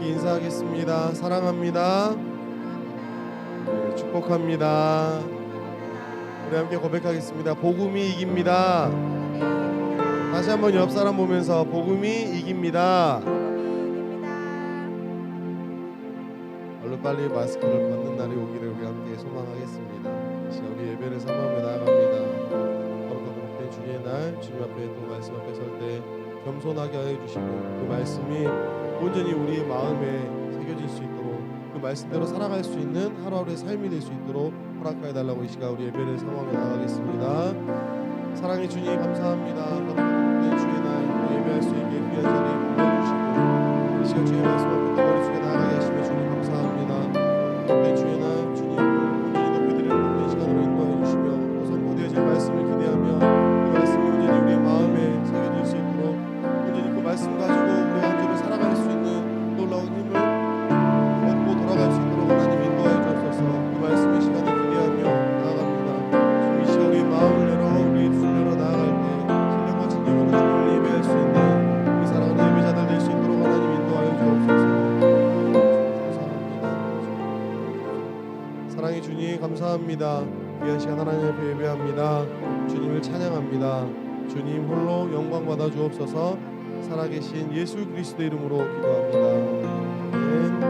인사하겠습니다. 사랑합니다. 네, 축복합니다. 우리 함께 고백하겠습니다. 복음이 이깁니다. 다시 한번 옆 사람 보면서 복음이 이깁니다. 얼른 빨리 마스크를 벗는 날이 오기를 우리 함께 소망하겠습니다. 시간 우리 예배를 사모하며 나아갑니다. 하루가 복된 주님의 날, 주님 앞에 또 말씀 앞에 설 때 겸손하게 하여 주시고 그 말씀이 온전히 우리의 마음에 새겨질 수 있도록 그 말씀대로 살아갈 수 있는 하루하루의 삶이 될 수 있도록 허락하여 달라고 이 시간 우리 예배를 사모하며 나아가겠습니다. 사랑의 주님 감사합니다. 복된 주의 날 예배할 수 있게 귀한 자리에 불러주시고 이 시간 주의 말씀 앞에 또 머리 숙여 나아가게 하시며 주님 감사합니다. 복된 주의 날 주님 온전히 높여드리는 복된 시간으로 인도하여 주시며 선포되어질 말씀을 기대하며 그 말씀이 온전히 우리의 마음에 새겨질 수 있도록 온전히 그 말씀 가지고 우리 한 주를 살아갈 수 있는 놀라운 힘을 얻고 돌아갈 수 있도록 하나님 인도하여 주옵소서. 그 말씀의 시간을 기대하며 나아갑니다. 주님 이 시간 우리의 마음을 열어 우리 두 열어 나아갈 때 신령과 진정으로 주님을 예배할 수 있는 이 사랑하는 예배자들 될 수 있도록 하나님 인도하여 주옵소서. 감사합니다. 사랑의 주님 감사합니다. 귀한 시간 하나님 앞에 예배합니다. 주님을 찬양합니다. 주님 홀로 영광 받아 주옵소서. 살아계신 예수 그리스도 이름으로 기도합니다. 아멘.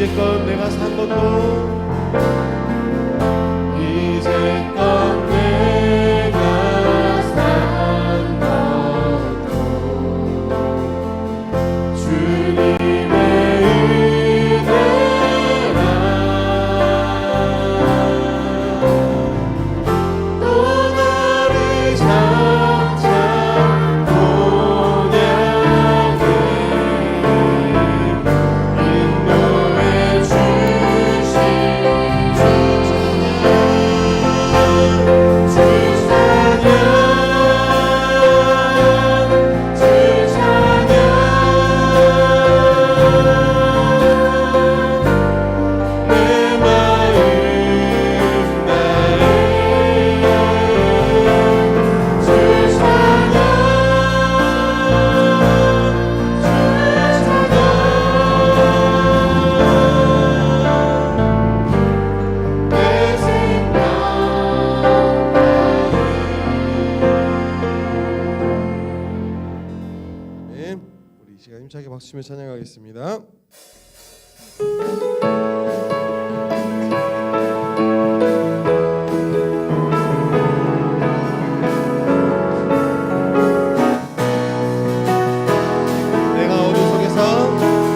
이제껏 내가 산 것도 이제껏 내가 산 것도 주님의 은혜라. 또 나를 장차 본향해 인도해 주신 주 아멘. 우리 이 시간 힘차게 박수치며 찬양하겠습니다.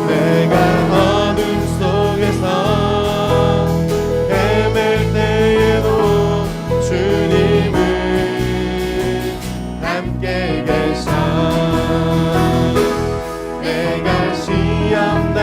내가 어둠 속에서 헤맬 때에도 주님은 함께 계셔. 내가 시험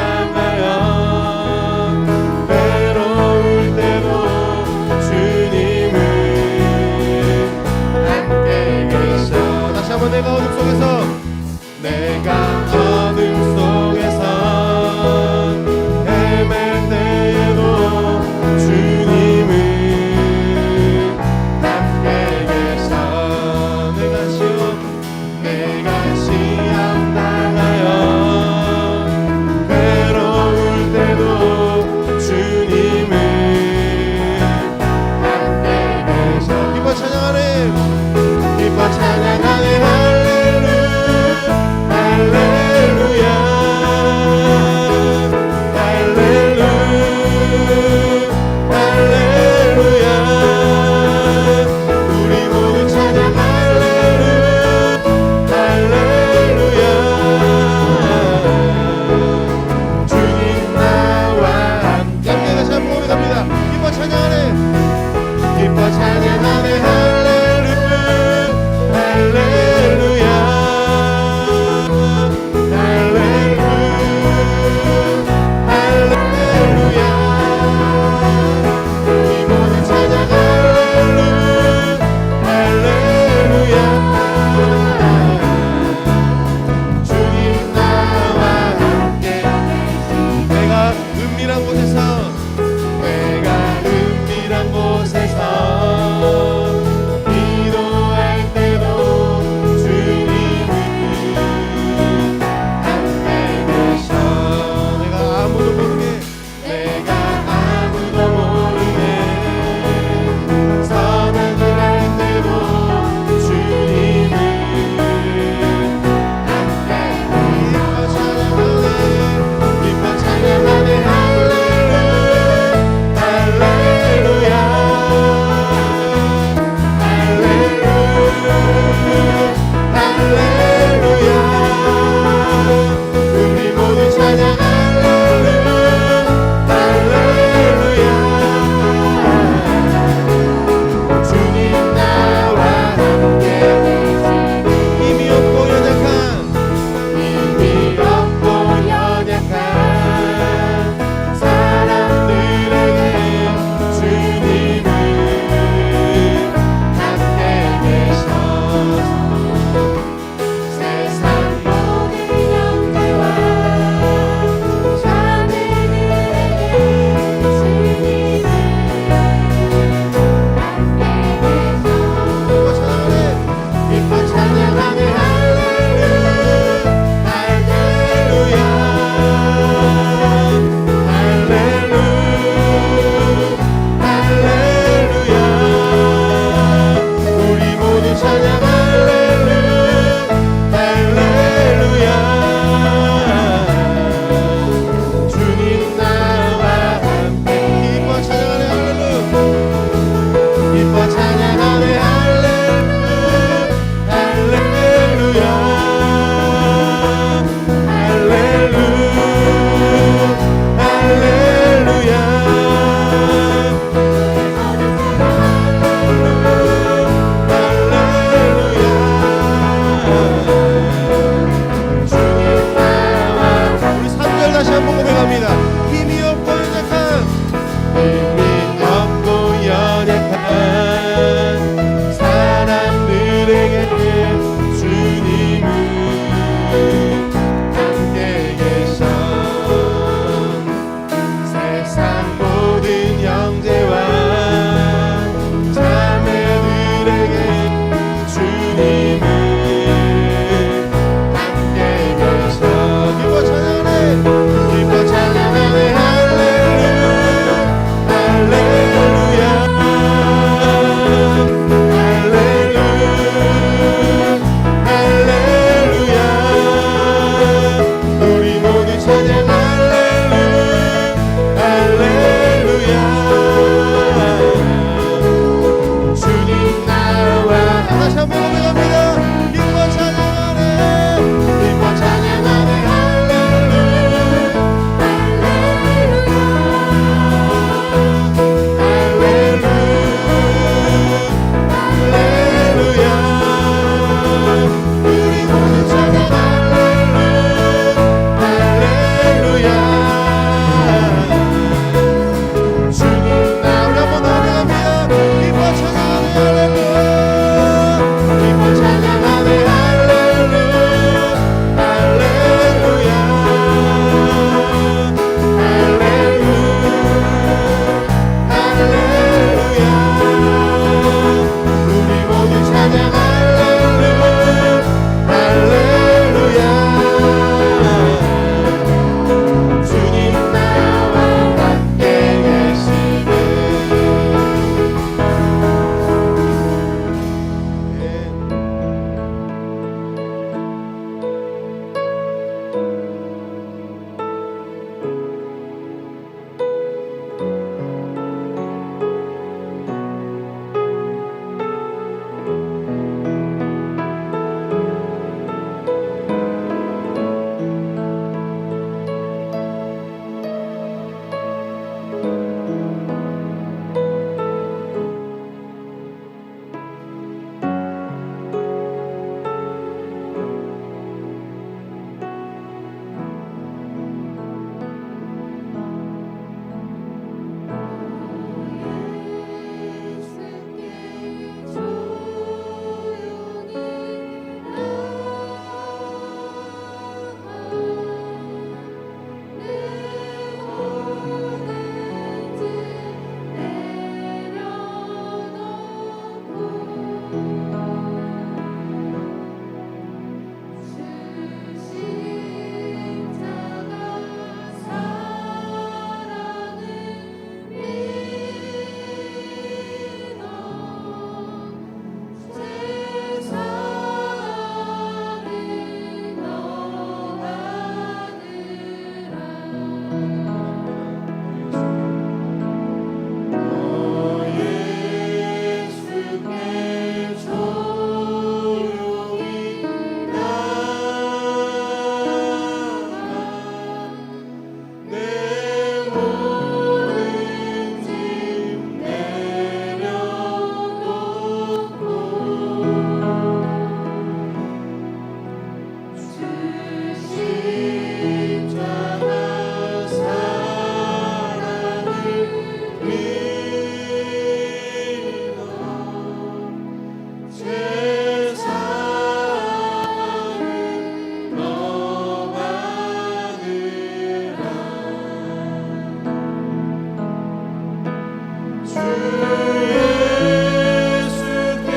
예수께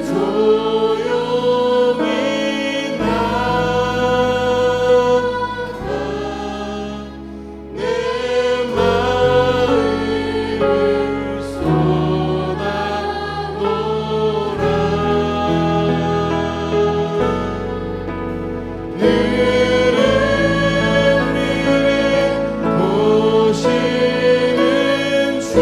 조용히 내 마음을 쏟아놓으라. 느른 미래 보시는 주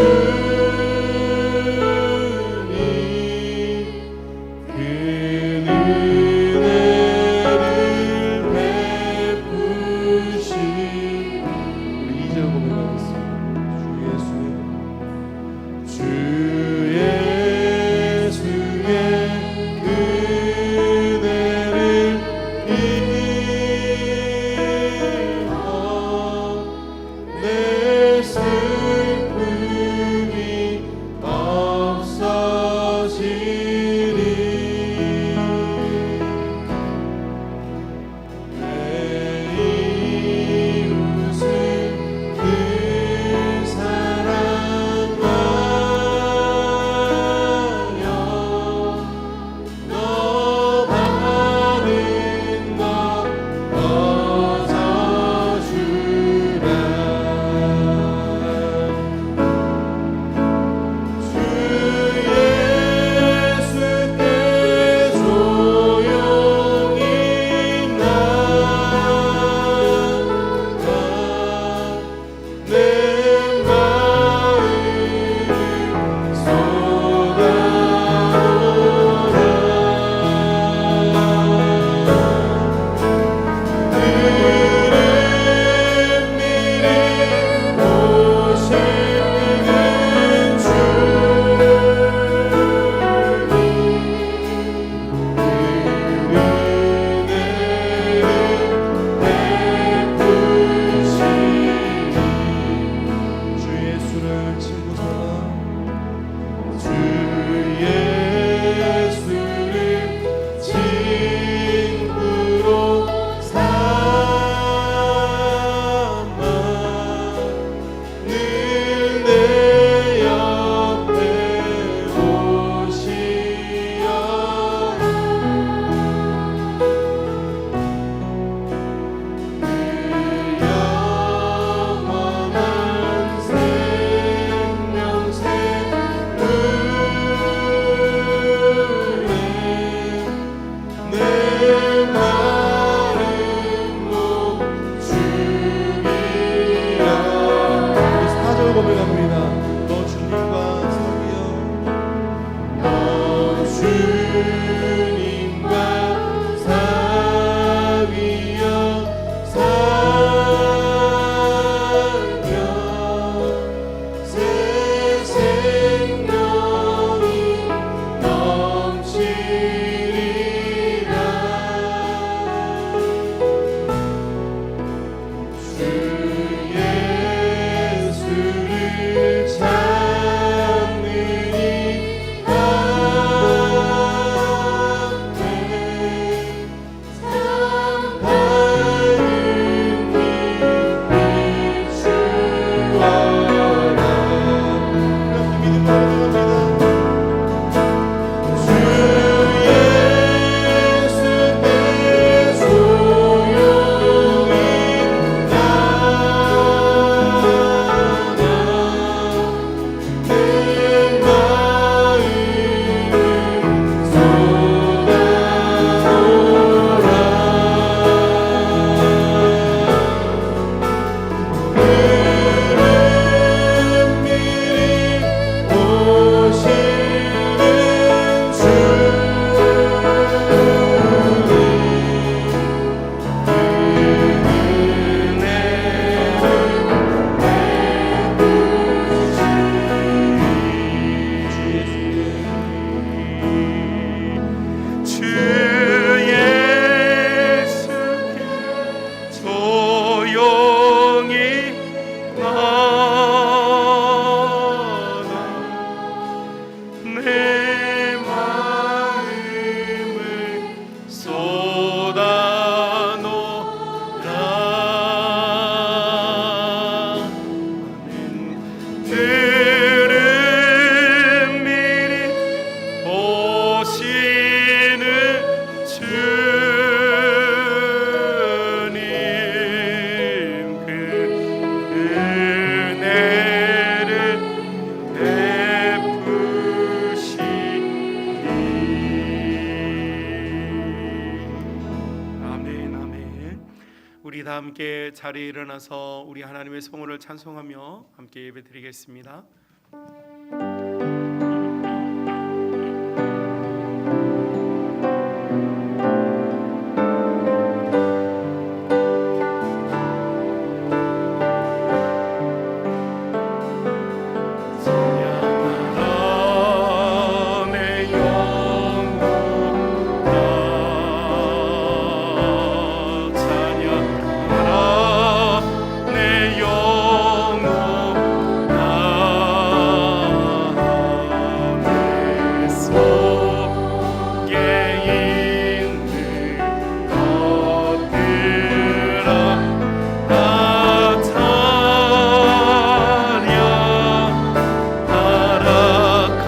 함께 자리에 일어나서 우리 하나님의 성호를 찬송하며 함께 예배드리겠습니다.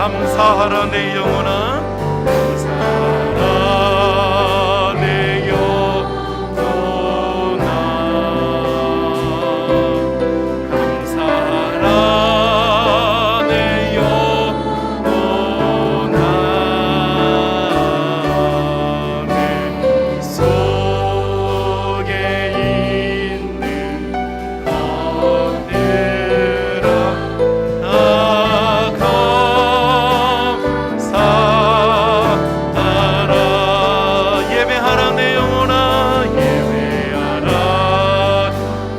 감사하라 내 영혼아, 감사하라 내 영혼아, 감사하라 내 영혼아, 내 속에 있는 것들아 예배하라 내 영혼아, 예배하라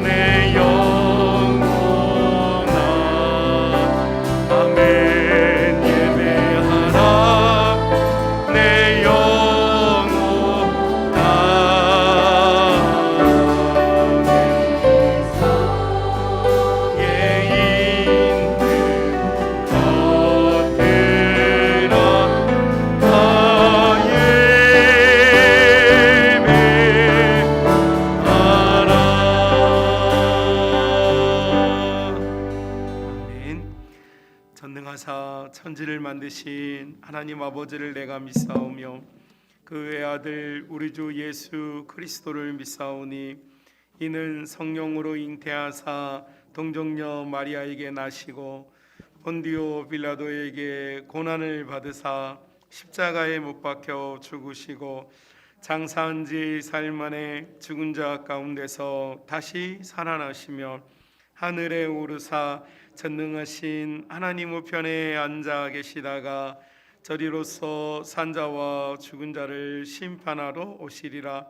내 영혼아, 아멘. 예배하라 내 영혼아, 내 속에 있는 것들아 다 전능하사 천지를 만드신 하나님 아버지를 내가 믿사오며 그 외아들 우리 주 예수 그리스도를 믿사오니 이는 성령으로 잉태하사 동정녀 마리아에게 나시고 본디오 빌라도에게 고난을 받으사 십자가에 못 박혀 죽으시고 장사한 지 사일 만에 죽은 자 가운데서 다시 살아나시며 하늘에 오르사 전능하신 하나님 우편에 앉아 계시다가 저리로서 산자와 죽은 자를 심판하러 오시리라.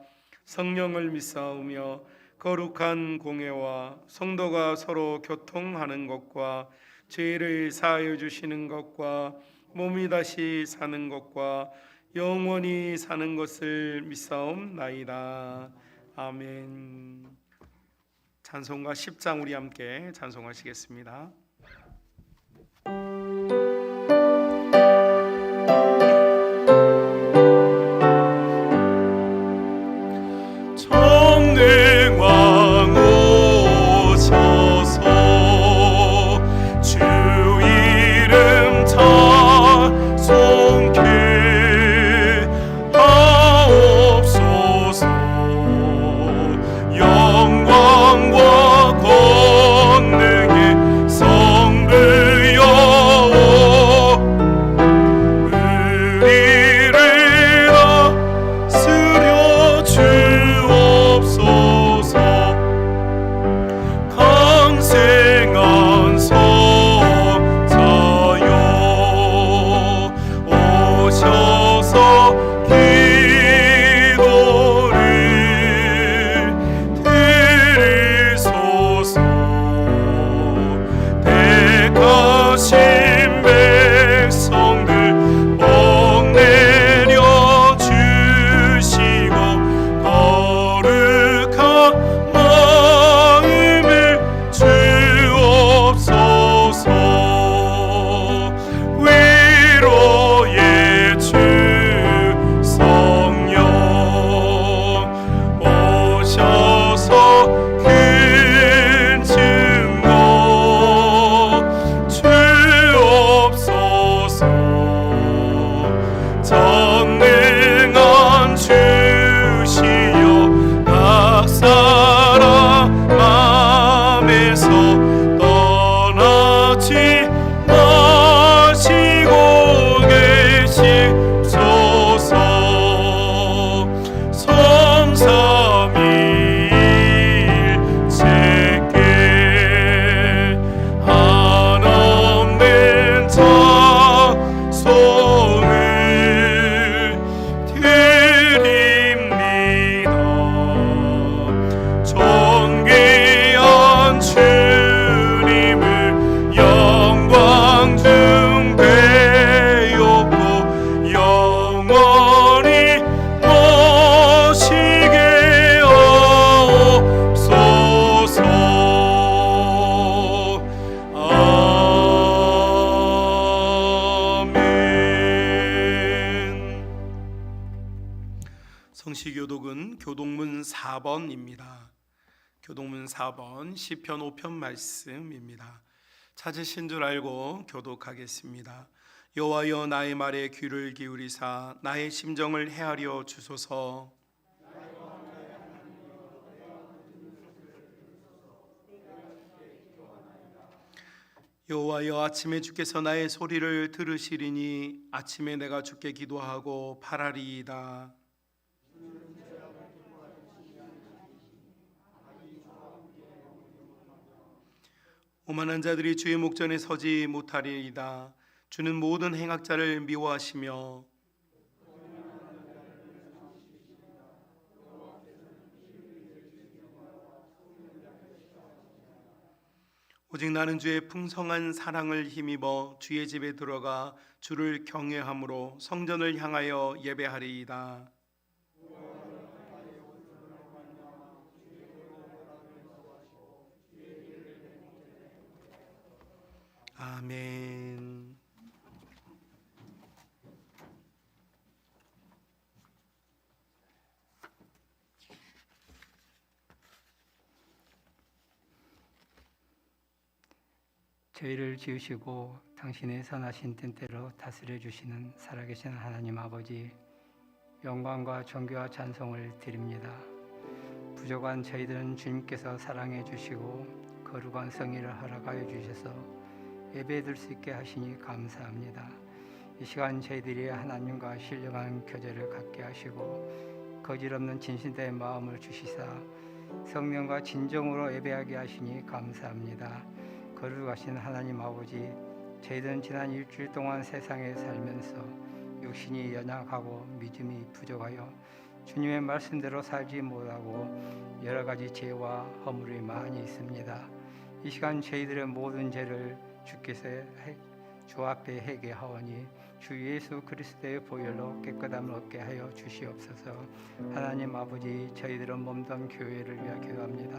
성령을 믿사오며 거룩한 공회와 성도가 서로 교통하는 것과 죄를 사하여 주시는 것과 몸이 다시 사는 것과 영원히 사는 것을 믿사옵나이다. 아멘. 찬송가 10장 우리 함께 찬송하시겠습니다. 전능왕 오셔서 주 이름 찬송케 하옵소서. 영광과 권능의 성 성시교독은 교독문 4번입니다. 교독문 4번 시편 5편 말씀입니다. 찾으신 줄 알고 교독하겠습니다. 여호와여 나의 말에 귀를 기울이사 나의 심정을 헤아려 주소서. 여호와여 아침에 주께서 나의 소리를 들으시리니 아침에 내가 주께 기도하고 바라리이다. 오만한 자들이 주의 목전에 서지 못하리이다. 주는 모든 행악자를 미워하시며 오직 나는 주의 풍성한 사랑을 힘입어 주의 집에 들어가 주를 경외함으로 성전을 향하여 예배하리이다. 아멘. 저희를 지으시고 당신의 선하신 뜻대로 다스려 주시는 살아계신 하나님 아버지, 영광과 존귀와 찬송을 드립니다. 부족한 저희들은 주님께서 사랑해 주시고 거룩한 성의를 허락하여 주셔서 예배드릴 수 있게 하시니 감사합니다. 이 시간 저희들이 하나님과 신령한 교제를 갖게 하시고 거짓없는 진실된 마음을 주시사 성령과 진정으로 예배하게 하시니 감사합니다. 거룩하신 하나님 아버지, 저희들은 지난 일주일 동안 세상에 살면서 육신이 연약하고 믿음이 부족하여 주님의 말씀대로 살지 못하고 여러 가지 죄와 허물이 많이 있습니다. 이 시간 저희들의 모든 죄를 주께서 주 앞에 회개하오니 주 예수 그리스도의 보혈로 깨끗함을 얻게 하여 주시옵소서. 하나님 아버지, 저희들은 몸된 교회를 위하여 기도합니다.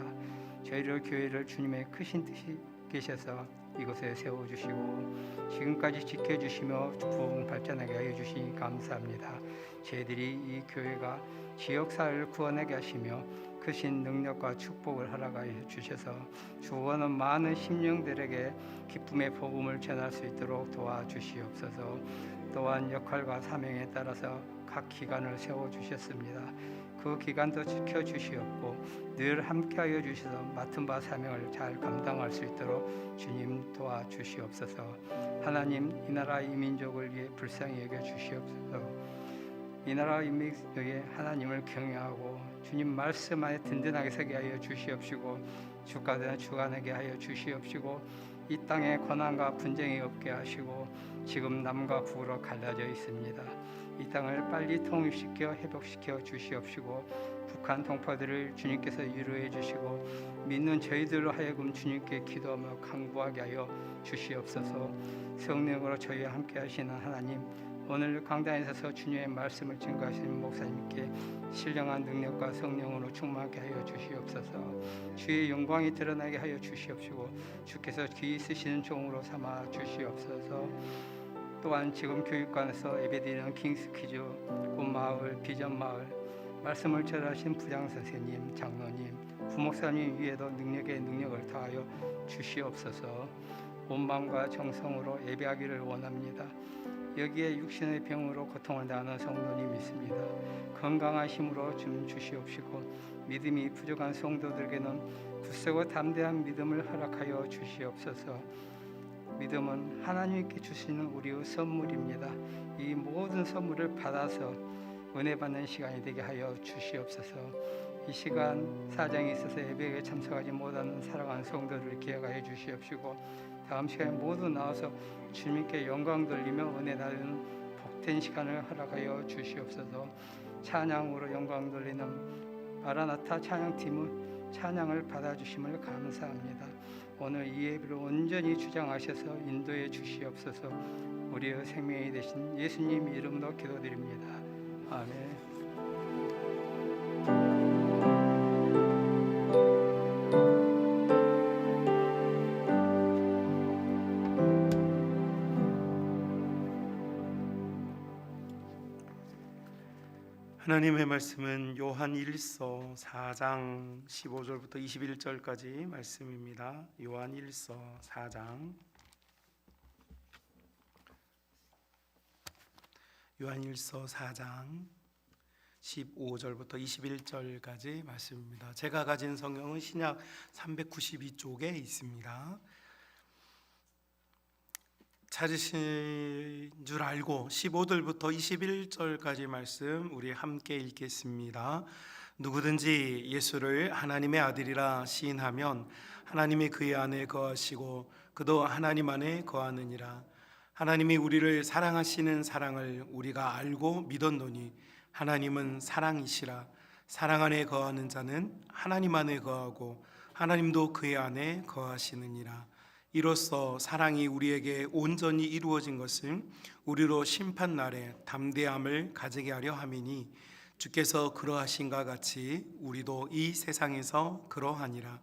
저희들 교회를 주님의 크신 뜻이 계셔서 이곳에 세워주시고 지금까지 지켜주시며 부흥 발전하게 하여 주시니 감사합니다. 저희들이 이 교회가 지역사회를 구원하게 하시며 크신 능력과 축복을 허락하여 주셔서 주원하는 많은 심령들에게 기쁨의 복음을 전할 수 있도록 도와주시옵소서. 또한 역할과 사명에 따라서 각 기관을 세워주셨습니다. 그 기간도 지켜주시옵고 늘 함께하여 주셔서 맡은 바 사명을 잘 감당할 수 있도록 주님 도와주시옵소서. 하나님, 이 나라 이 민족을 위해 불쌍히 여겨주시옵소서. 이 나라 이 민족에 하나님을 경외하고 주님 말씀 안에 든든하게 서게 하여 주시옵시고 주가되는 주관하게 하여 주시옵시고 이 땅에 고난과 분쟁이 없게 하시고 지금 남과 북으로 갈라져 있습니다. 이 땅을 빨리 통일시켜 회복시켜 주시옵시고 북한 동포들을 주님께서 위로해 주시고 믿는 저희들로 하여금 주님께 기도하며 강구하게 하여 주시옵소서. 성령으로 저희와 함께 하시는 하나님, 오늘 강단에 서서 주님의 말씀을 증거하시는 목사님께 신령한 능력과 성령으로 충만하게 하여 주시옵소서. 주의 영광이 드러나게 하여 주시옵시고 주께서 귀 쓰시는 종으로 삼아 주시옵소서. 또한 지금 교육관에서 예배드리는 킹스퀴즈, 꽃마을, 비전마을 말씀을 전하신 부장선생님, 장로님, 부목사님 위에도 능력을 더하여 주시옵소서. 온 마음과 정성으로 예배하기를 원합니다. 여기에 육신의 병으로 고통을 당하는 성도님이 있습니다. 건강한 힘으로 좀 주시옵시고 믿음이 부족한 성도들에게는 굳세고 담대한 믿음을 허락하여 주시옵소서. 믿음은 하나님께 주시는 우리의 선물입니다. 이 모든 선물을 받아서 은혜 받는 시간이 되게 하여 주시옵소서. 이 시간 사정이 있어서 예배에 참석하지 못하는 사랑하는 성도들을 기억하여 주시옵시고 다음 시간에 모두 나와서 주님께 영광 돌리며 은혜 나누는 복된 시간을 허락하여 주시옵소서. 찬양으로 영광 돌리는 마라나타 찬양팀은 찬양을 받아주심을 감사합니다. 오늘 이 예배를 온전히 주장하셔서 인도해 주시옵소서. 우리의 생명이 되신 예수님 이름으로 기도드립니다. 아멘. 하나님의 말씀은 요한 1서 4장 15절부터 21절까지 말씀입니다. 요한 1서 4장 요한 1서 4장 15절부터 21절까지 말씀입니다. 제가 가진 성경은 신약 392쪽에 있습니다. 찾으신 줄 알고 15절부터 21절까지 말씀 우리 함께 읽겠습니다. 누구든지 예수를 하나님의 아들이라 시인하면 하나님이 그의 안에 거하시고 그도 하나님 안에 거하느니라. 하나님이 우리를 사랑하시는 사랑을 우리가 알고 믿었노니 하나님은 사랑이시라. 사랑 안에 거하는 자는 하나님 안에 거하고 하나님도 그의 안에 거하시느니라. 이로써 사랑이 우리에게 온전히 이루어진 것은 우리로 심판날에 담대함을 가지게 하려 함이니 주께서 그러하신가 같이 우리도 이 세상에서 그러하니라.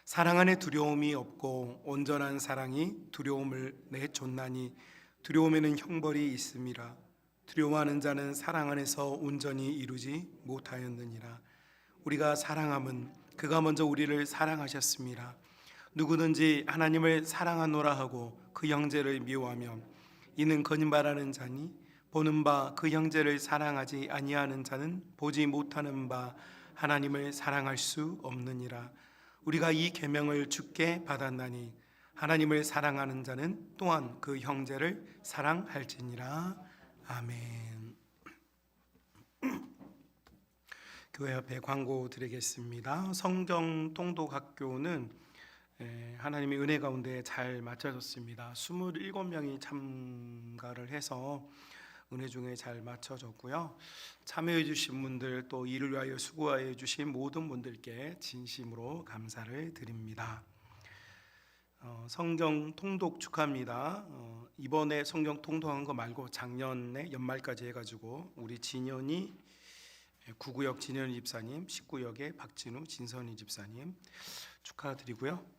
사랑 안에 두려움이 없고 온전한 사랑이 두려움을 내쫓나니 두려움에는 형벌이 있음이라. 두려워하는 자는 사랑 안에서 온전히 이루지 못하였느니라. 우리가 사랑함은 그가 먼저 우리를 사랑하셨습니다. 누구든지 하나님을 사랑하노라 하고 그 형제를 미워하면 이는 거짓말하는 자니 보는 바 그 형제를 사랑하지 아니하는 자는 보지 못하는 바 하나님을 사랑할 수 없느니라. 우리가 이 계명을 주께 받았나니 하나님을 사랑하는 자는 또한 그 형제를 사랑할지니라. 아멘. 교회 앞에 광고 드리겠습니다. 성경 통독학교는 하나님의 은혜 가운데 잘 맞춰졌습니다. 27명이 참가를 해서 은혜 중에 잘 맞춰졌고요. 참여해 주신 분들 또 이를 위하여 수고하여 주신 모든 분들께 진심으로 감사를 드립니다. 성경 통독 축하합니다. 이번에 성경 통독한 거 말고 작년에 연말까지 해가지고 우리 진현이 9구역 진현이 집사님, 10구역의 박진우, 진선이 집사님 축하드리고요.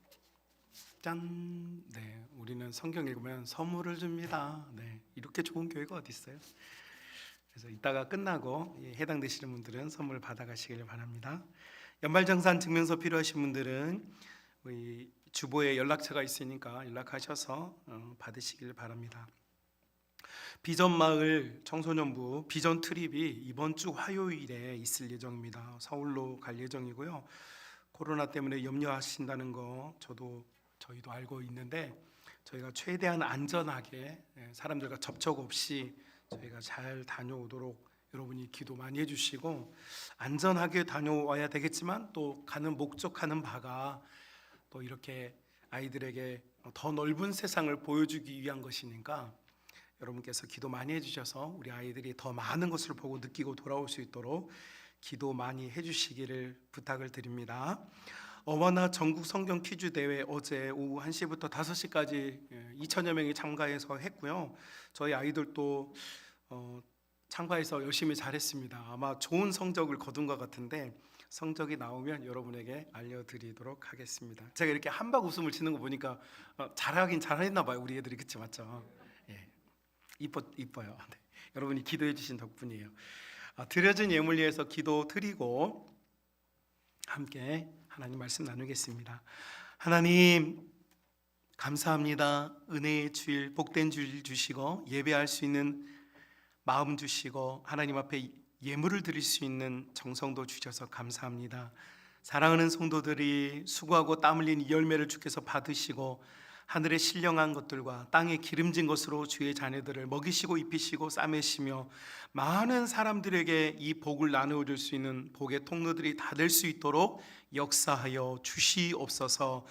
짠! 네, 우리는 성경 읽으면 선물을 줍니다. 네, 이렇게 좋은 교회가 어디 있어요? 그래서 이따가 끝나고 해당되시는 분들은 선물 받아가시길 바랍니다. 연말정산 증명서 필요하신 분들은 우리 주보에 연락처가 있으니까 연락하셔서 받으시길 바랍니다. 비전마을 청소년부 비전 트립이 이번 주 화요일에 있을 예정입니다. 서울로 갈 예정이고요. 코로나 때문에 염려하신다는 거 저희도 알고 있는데 저희가 최대한 안전하게 사람들과 접촉 없이 저희가 잘 다녀오도록 여러분이 기도 많이 해주시고 안전하게 다녀와야 되겠지만 또 가는 목적하는 바가 또 이렇게 아이들에게 더 넓은 세상을 보여주기 위한 것이니까 여러분께서 기도 많이 해주셔서 우리 아이들이 더 많은 것을 보고 느끼고 돌아올 수 있도록 기도 많이 해주시기를 부탁을 드립니다. 어머나 전국 성경 퀴즈 대회 어제 오후 1시부터 5시까지 2천여 명이 참가해서 했고요. 저희 아이들도 참가해서 열심히 잘했습니다. 아마 좋은 성적을 거둔 것 같은데 성적이 나오면 여러분에게 알려드리도록 하겠습니다. 제가 이렇게 한박 웃음을 치는 거 보니까 잘하긴 잘했나 봐요. 우리 애들이. 그치 맞죠? 예, 이뻐요. 네. 여러분이 기도해 주신 덕분이에요. 드려진 예물 위해서 기도 드리고 함께 하나님 말씀 나누겠습니다. 하나님 감사합니다. 은혜의 주일 복된 주일 주시고 예배할 수 있는 마음 주시고 하나님 앞에 예물을 드릴 수 있는 정성도 주셔서 감사합니다. 사랑하는 성도들이 수고하고 땀 흘린 이 열매를 주께서 받으시고 하늘의 신령한 것들과 땅에 기름진 것으로 주의 자녀들을 먹이시고 입히시고 싸매시며 많은 사람들에게 이 복을 나누어 줄 수 있는 복의 통로들이 다 될 수 있도록 역사하여 주시옵소서.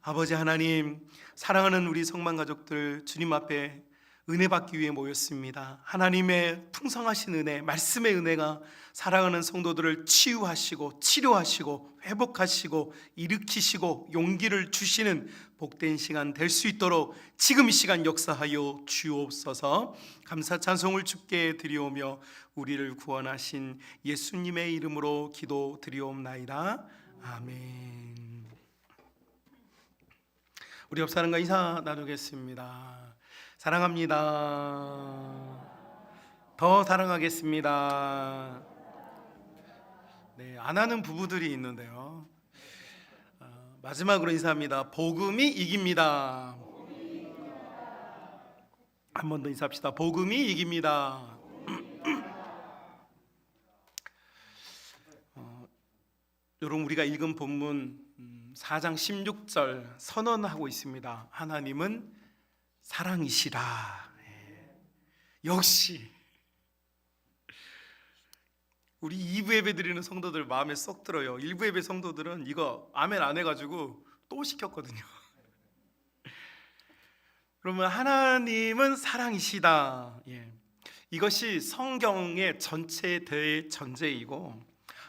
아버지 하나님, 사랑하는 우리 성만 가족들 주님 앞에 은혜 받기 위해 모였습니다. 하나님의 풍성하신 은혜, 말씀의 은혜가 사랑하는 성도들을 치유하시고 치료하시고 회복하시고 일으키시고 용기를 주시는 복된 시간 될 수 있도록 지금 이 시간 역사하여 주옵소서. 감사 찬송을 주께 드리오며 우리를 구원하신 예수님의 이름으로 기도 드리옵나이다. 아멘. 우리 옆 사람과 인사 나누겠습니다. 사랑합니다. 더 사랑하겠습니다. 네, 안 하는 부부들이 있는데요. 마지막으로 인사합니다. 복음이 이깁니다. 한 번 더 인사합시다. 복음이 이깁니다. 여러분, 우리가 읽은 본문 4장 16절 선언하고 있습니다. 하나님은 사랑이시라. 역시 우리 2부 예배 드리는 성도들 마음에 쏙 들어요. 1부 예배 성도들은 이거 아멘 안 해가지고 또 시켰거든요. 그러면 하나님은 사랑이시다. 이것이 성경의 전체 대전제이고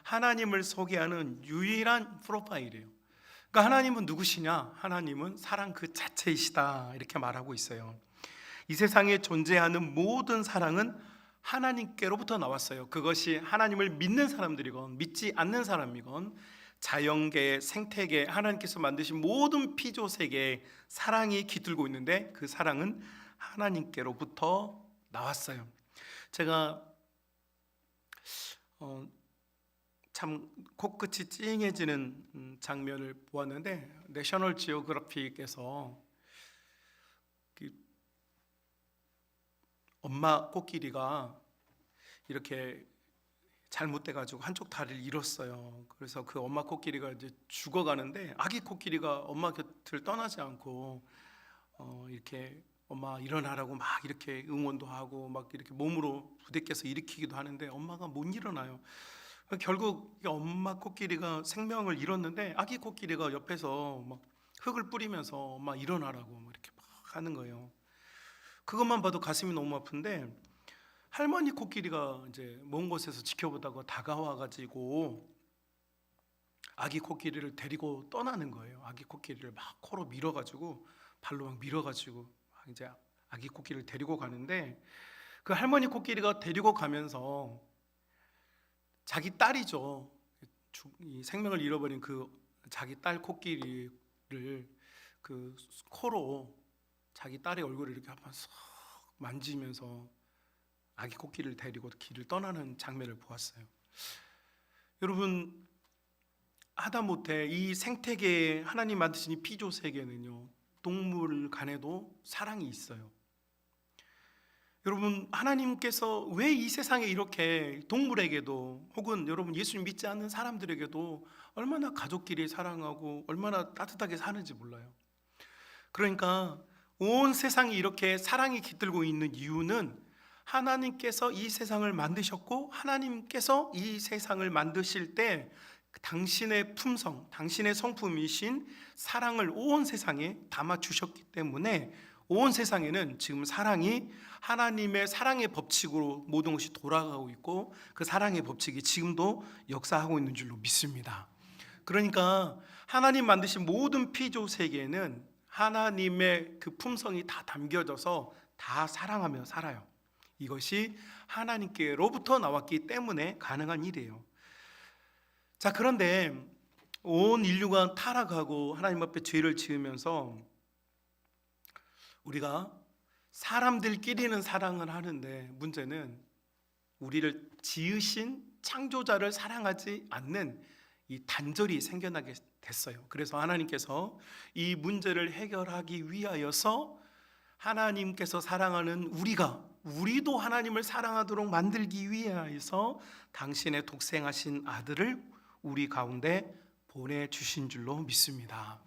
하나님을 소개하는 유일한 프로파일이에요. 그러니까 하나님은 누구시냐? 하나님은 사랑 그 자체이시다, 이렇게 말하고 있어요. 이 세상에 존재하는 모든 사랑은 하나님께로부터 나왔어요. 그것이 하나님을 믿는 사람들이건 믿지 않는 사람이건 자연계, 생태계, 하나님께서 만드신 모든 피조세계에 사랑이 깃들고 있는데 그 사랑은 하나님께로부터 나왔어요. 제가 참 코끝이 찡해지는 장면을 보았는데, 내셔널 지오그래픽에서 엄마 코끼리가 이렇게 잘못돼가지고 한쪽 다리를 잃었어요. 그래서 그 엄마 코끼리가 이제 죽어가는데 아기 코끼리가 엄마 곁을 떠나지 않고 이렇게 엄마 일어나라고 막 이렇게 응원도 하고 막 이렇게 몸으로 부대껴서 일으키기도 하는데 엄마가 못 일어나요. 결국 엄마 코끼리가 생명을 잃었는데 아기 코끼리가 옆에서 막 흙을 뿌리면서 엄마 일어나라고 막 이렇게 막 하는 거예요. 그것만 봐도 가슴이 너무 아픈데, 할머니 코끼리가 이제 먼 곳에서 지켜보다가 다가와 가지고 아기 코끼리를 데리고 떠나는 거예요. 아기 코끼리를 막 코로 밀어 가지고 발로 막 밀어 가지고 이제 아기 코끼리를 데리고 가는데, 그 할머니 코끼리가 데리고 가면서 자기 딸이죠, 이 생명을 잃어버린 그 자기 딸 코끼리를 그 코로 자기 딸의 얼굴을 이렇게 한번 싹 만지면서 아기 코끼리를 데리고 길을 떠나는 장면을 보았어요. 여러분, 하다못해 이 생태계에 하나님 만드신 이 피조 세계는요, 동물 간에도 사랑이 있어요. 여러분, 하나님께서 왜 이 세상에 이렇게 동물에게도 혹은 여러분 예수님 믿지 않는 사람들에게도 얼마나 가족끼리 사랑하고 얼마나 따뜻하게 사는지 몰라요. 그러니까 온 세상이 이렇게 사랑이 깃들고 있는 이유는 하나님께서 이 세상을 만드셨고, 하나님께서 이 세상을 만드실 때 당신의 품성, 당신의 성품이신 사랑을 온 세상에 담아 주셨기 때문에 온 세상에는 지금 사랑이 하나님의 사랑의 법칙으로 모든 것이 돌아가고 있고, 그 사랑의 법칙이 지금도 역사하고 있는 줄로 믿습니다. 그러니까 하나님 만드신 모든 피조 세계에는 하나님의 그 품성이 다 담겨져서 다 사랑하며 살아요. 이것이 하나님께로부터 나왔기 때문에 가능한 일이에요. 자, 그런데 온 인류가 타락하고 하나님 앞에 죄를 지으면서 우리가 사람들끼리는 사랑을 하는데, 문제는 우리를 지으신 창조자를 사랑하지 않는 이 단절이 생겨나게 됐어요. 그래서 하나님께서 이 문제를 해결하기 위하여서 하나님께서 사랑하는 우리도 하나님을 사랑하도록 만들기 위하여서 당신의 독생하신 아들을 우리 가운데 보내주신 줄로 믿습니다.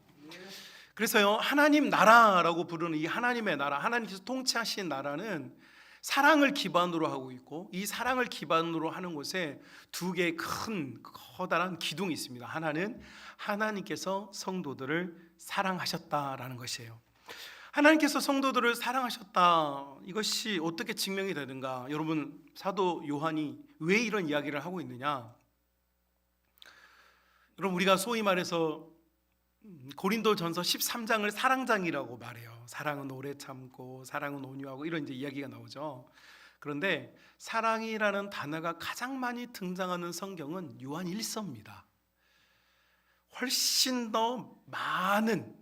그래서요, 하나님 나라라고 부르는 이 하나님의 나라, 하나님께서 통치하신 나라는 사랑을 기반으로 하고 있고, 이 사랑을 기반으로 하는 곳에 두 개의 큰 커다란 기둥이 있습니다. 하나는 하나님께서 성도들을 사랑하셨다라는 것이에요. 하나님께서 성도들을 사랑하셨다, 이것이 어떻게 증명이 되는가? 여러분, 사도 요한이 왜 이런 이야기를 하고 있느냐? 여러분, 우리가 소위 말해서 고린도전서 13장을 사랑장이라고 말해요. 사랑은 오래 참고 사랑은 온유하고 이런 이제 이야기가 나오죠. 그런데 사랑이라는 단어가 가장 많이 등장하는 성경은 요한 1서입니다. 훨씬 더 많은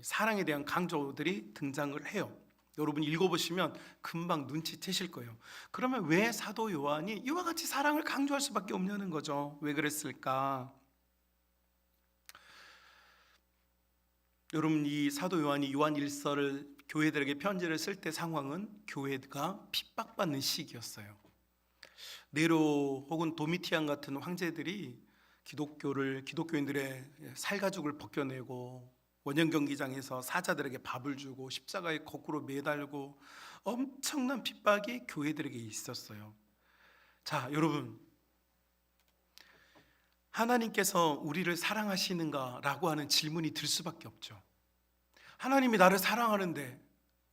사랑에 대한 강조들이 등장을 해요. 여러분 읽어보시면 금방 눈치채실 거예요. 그러면 왜 사도 요한이 이와 같이 사랑을 강조할 수밖에 없냐는 거죠. 왜 그랬을까? 여러분, 이 사도 요한이 요한 1서를 교회들에게 편지를 쓸 때 상황은 교회가 핍박받는 시기였어요. 네로 혹은 도미티안 같은 황제들이 기독교인들의 살가죽을 벗겨내고 원형 경기장에서 사자들에게 밥을 주고 십자가에 거꾸로 매달고 엄청난 핍박이 교회들에게 있었어요. 자, 여러분, 하나님께서 우리를 사랑하시는가라고 하는 질문이 들 수밖에 없죠. 하나님이 나를 사랑하는데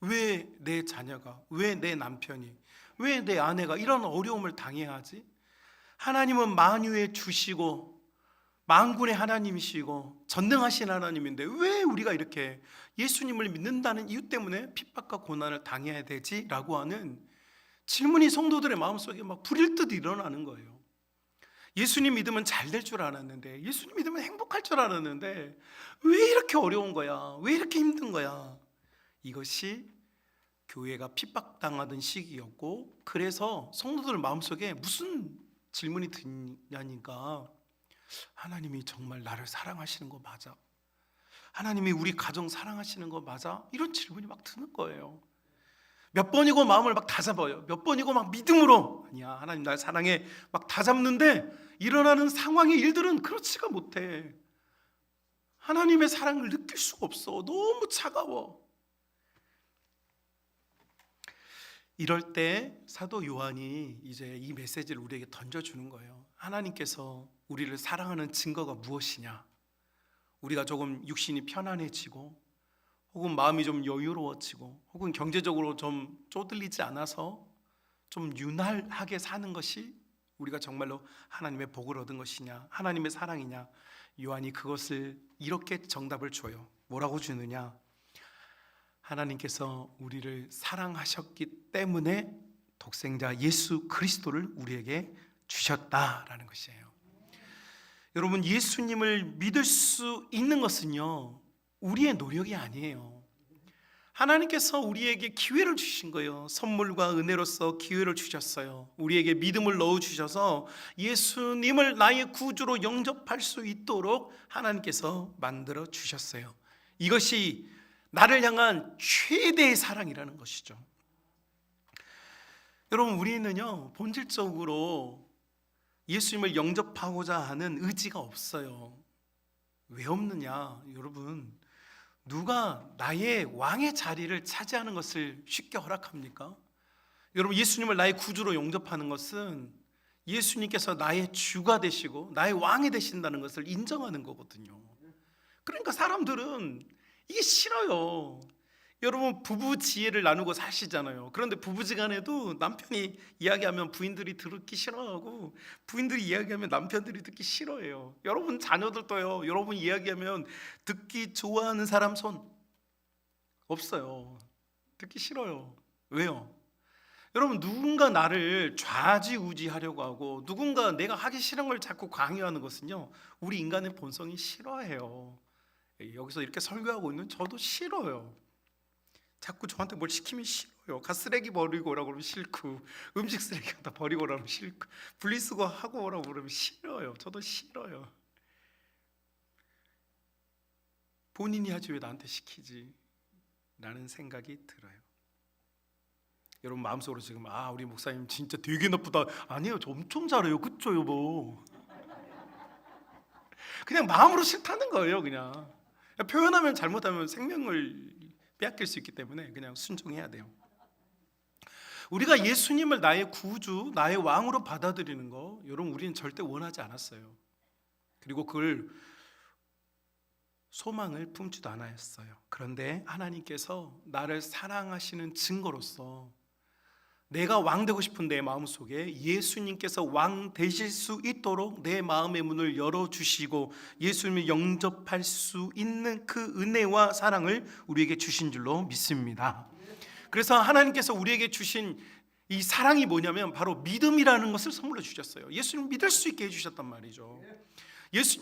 왜 내 자녀가, 왜 내 남편이, 왜 내 아내가 이런 어려움을 당해야 하지? 하나님은 만유의 주시고 만군의 하나님이시고 전능하신 하나님인데 왜 우리가 이렇게 예수님을 믿는다는 이유 때문에 핍박과 고난을 당해야 되지? 라고 하는 질문이 성도들의 마음속에 막 불일 듯 일어나는 거예요. 예수님 믿으면 잘 될 줄 알았는데, 예수님 믿으면 행복할 줄 알았는데 왜 이렇게 어려운 거야? 왜 이렇게 힘든 거야? 이것이 교회가 핍박당하던 시기였고, 그래서 성도들 마음속에 무슨 질문이 드냐니까, 하나님이 정말 나를 사랑하시는 거 맞아? 하나님이 우리 가정 사랑하시는 거 맞아? 이런 질문이 막 드는 거예요. 몇 번이고 마음을 막 다잡아요. 몇 번이고 막 믿음으로, 아니야, 하나님 날 사랑해, 막 다잡는데 일어나는 상황의 일들은 그렇지가 못해. 하나님의 사랑을 느낄 수가 없어. 너무 차가워. 이럴 때 사도 요한이 이제 이 메시지를 우리에게 던져주는 거예요. 하나님께서 우리를 사랑하는 증거가 무엇이냐? 우리가 조금 육신이 편안해지고, 혹은 마음이 좀 여유로워지고, 혹은 경제적으로 좀 쪼들리지 않아서 좀 유난하게 사는 것이 우리가 정말로 하나님의 복을 얻은 것이냐, 하나님의 사랑이냐? 요한이 그것을 이렇게 정답을 줘요. 뭐라고 주느냐? 하나님께서 우리를 사랑하셨기 때문에 독생자 예수 그리스도를 우리에게 주셨다라는 것이에요. 여러분, 예수님을 믿을 수 있는 것은요, 우리의 노력이 아니에요. 하나님께서 우리에게 기회를 주신 거예요. 선물과 은혜로서 기회를 주셨어요. 우리에게 믿음을 넣어주셔서 예수님을 나의 구주로 영접할 수 있도록 하나님께서 만들어 주셨어요. 이것이 나를 향한 최대의 사랑이라는 것이죠. 여러분, 우리는요, 본질적으로 예수님을 영접하고자 하는 의지가 없어요. 왜 없느냐? 여러분, 누가 나의 왕의 자리를 차지하는 것을 쉽게 허락합니까? 여러분, 예수님을 나의 구주로 영접하는 것은 예수님께서 나의 주가 되시고 나의 왕이 되신다는 것을 인정하는 거거든요. 그러니까 사람들은 이게 싫어요. 여러분, 부부 지혜를 나누고 사시잖아요. 그런데 부부지간에도 남편이 이야기하면 부인들이 듣기 싫어하고, 부인들이 이야기하면 남편들이 듣기 싫어해요. 여러분 자녀들도요, 여러분 이야기하면 듣기 좋아하는 사람 손 없어요. 듣기 싫어요. 왜요? 여러분, 누군가 나를 좌지우지하려고 하고 누군가 내가 하기 싫은 걸 자꾸 강요하는 것은요, 우리 인간의 본성이 싫어해요. 여기서 이렇게 설교하고 있는 저도 싫어요. 자꾸 저한테 뭘 시키면 싫어요. 쓰레기 버리고 오라고 그러면 싫고, 음식 쓰레기 갖다 버리고 오라고 그러면 싫고, 분리수거 하고 오라고 그러면 싫어요. 저도 싫어요. 본인이 하지 왜 나한테 시키지? 라는 생각이 들어요. 여러분 마음속으로 지금 우리 목사님 진짜 되게 나쁘다. 아니에요, 저 엄청 잘해요. 그쵸 여보? 그냥 마음으로 싫다는 거예요. 그냥 표현하면 잘못하면 생명을 빼앗길 수 있기 때문에 그냥 순종해야 돼요. 우리가 예수님을 나의 구주, 나의 왕으로 받아들이는 거, 여러분 우리는 절대 원하지 않았어요. 그리고 그걸 소망을 품지도 않았어요. 그런데 하나님께서 나를 사랑하시는 증거로서 내가 왕 되고 싶은 내 마음속에 예수님께서 왕 되실 수 있도록 내 마음의 문을 열어주시고 예수님을 영접할 수 있는 그 은혜와 사랑을 우리에게 주신 줄로 믿습니다. 그래서 하나님께서 우리에게 주신 이 사랑이 뭐냐면 바로 믿음이라는 것을 선물로 주셨어요. 예수님 믿을 수 있게 해주셨단 말이죠.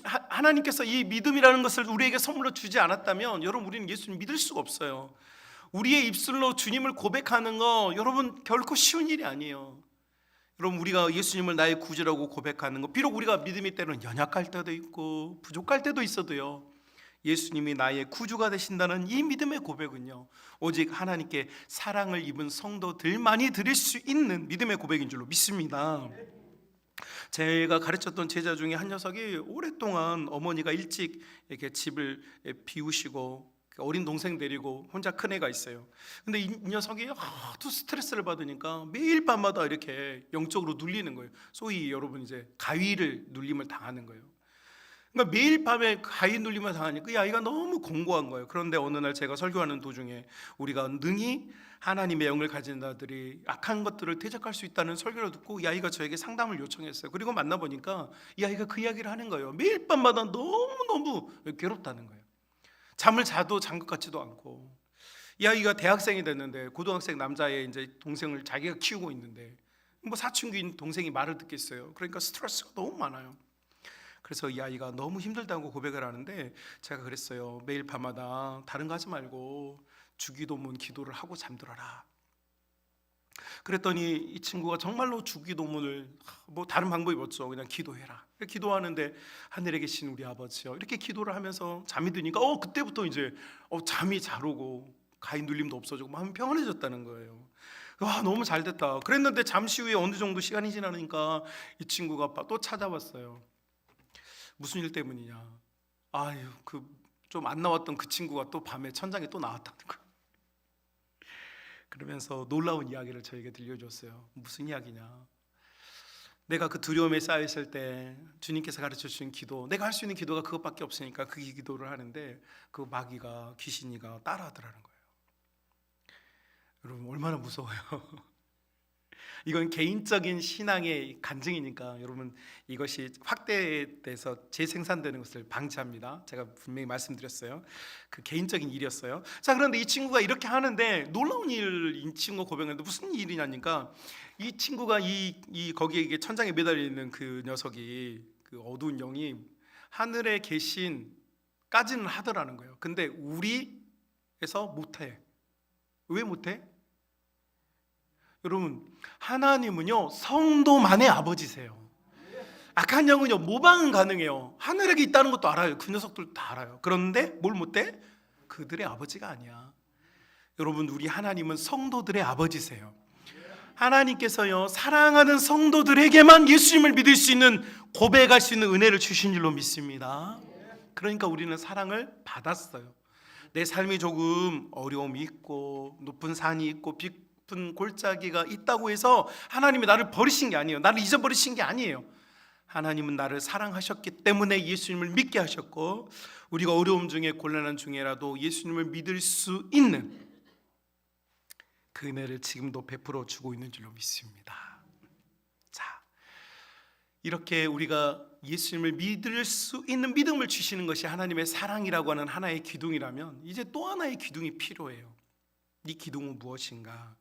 하나님께서 이 믿음이라는 것을 우리에게 선물로 주지 않았다면 여러분 우리는 예수님 믿을 수가 없어요. 우리의 입술로 주님을 고백하는 거 여러분 결코 쉬운 일이 아니에요. 여러분 우리가 예수님을 나의 구주라고 고백하는 거, 비록 우리가 믿음이 때로는 연약할 때도 있고 부족할 때도 있어도요, 예수님이 나의 구주가 되신다는 이 믿음의 고백은요, 오직 하나님께 사랑을 입은 성도들만이 드릴 수 있는 믿음의 고백인 줄로 믿습니다. 제가 가르쳤던 제자 중에 한 녀석이 오랫동안 어머니가 일찍 이렇게 집을 비우시고 어린 동생 데리고 혼자 큰 애가 있어요. 근데 이 녀석이 하도 스트레스를 받으니까 매일 밤마다 이렇게 영적으로 눌리는 거예요. 소위 여러분 이제 가위를 눌림을 당하는 거예요. 그러니까 매일 밤에 가위 눌림을 당하니까 이 아이가 너무 공고한 거예요. 그런데 어느 날 제가 설교하는 도중에 우리가 능히 하나님의 영을 가진 자들이 악한 것들을 대적할 수 있다는 설교를 듣고 이 아이가 저에게 상담을 요청했어요. 그리고 만나보니까 이 아이가 그 이야기를 하는 거예요. 매일 밤마다 너무너무 괴롭다는 거예요. 잠을 자도 잔 것 같지도 않고, 이 아이가 대학생이 됐는데 고등학생 남자의 이제 동생을 자기가 키우고 있는데 뭐 사춘기인 동생이 말을 듣겠어요. 그러니까 스트레스가 너무 많아요. 그래서 이 아이가 너무 힘들다고 고백을 하는데 제가 그랬어요. 매일 밤마다 다른 거 하지 말고 주기도문 기도를 하고 잠들어라. 그랬더니 이 친구가 정말로 주기도문을, 뭐 다른 방법이 없죠, 그냥 기도해라. 기도하는데 하늘에 계신 우리 아버지요, 이렇게 기도를 하면서 잠이 드니까 그때부터 이제 잠이 잘 오고 가위 눌림도 없어지고 마음이 평안해졌다는 거예요. 와, 너무 잘 됐다. 그랬는데 잠시 후에 어느 정도 시간이 지나니까 이 친구가 또 찾아왔어요. 무슨 일 때문이냐? 아유, 그 좀 안 나왔던 그 친구가 또 밤에 천장에 또 나왔다는 거예요. 그러면서 놀라운 이야기를 저에게 들려줬어요. 무슨 이야기냐? 내가 그 두려움에 쌓여 있을 때 주님께서 가르쳐 주신 기도, 내가 할 수 있는 기도가 그것밖에 없으니까 그 기도를 하는데 그 마귀가, 귀신이가 따라하더라는 거예요. 여러분 얼마나 무서워요. 이건 개인적인 신앙의 간증이니까 여러분 이것이 확대돼서 재생산되는 것을 방지합니다. 제가 분명히 말씀드렸어요. 그 개인적인 일이었어요. 자, 그런데 이 친구가 이렇게 하는데 놀라운 일을 이 친구가 고백했는데 무슨 일이냐니까, 이 친구가 거기에 이게 천장에 매달려 있는 그 녀석이, 그 어두운 영이 하늘에 계신까지는 하더라는 거예요. 근데 우리에서 못해. 왜 못해? 여러분 하나님은요 성도만의 아버지세요. 악한 영은요 모방은 가능해요. 하늘에 있다는 것도 알아요. 그 녀석들도 다 알아요. 그런데 뭘 못해? 그들의 아버지가 아니야. 여러분 우리 하나님은 성도들의 아버지세요. 하나님께서요 사랑하는 성도들에게만 예수님을 믿을 수 있는, 고백할 수 있는 은혜를 주신 줄로 믿습니다. 그러니까 우리는 사랑을 받았어요. 내 삶이 조금 어려움이 있고 높은 산이 있고 깊은 골짜기가 있다고 해서 하나님이 나를 버리신 게 아니에요. 나를 잊어버리신 게 아니에요. 하나님은 나를 사랑하셨기 때문에 예수님을 믿게 하셨고, 우리가 어려움 중에 곤란한 중에라도 예수님을 믿을 수 있는 그 은혜를 지금도 베풀어 주고 있는 줄로 믿습니다. 자, 이렇게 우리가 예수님을 믿을 수 있는 믿음을 주시는 것이 하나님의 사랑이라고 하는 하나의 기둥이라면, 이제 또 하나의 기둥이 필요해요. 이 기둥은 무엇인가?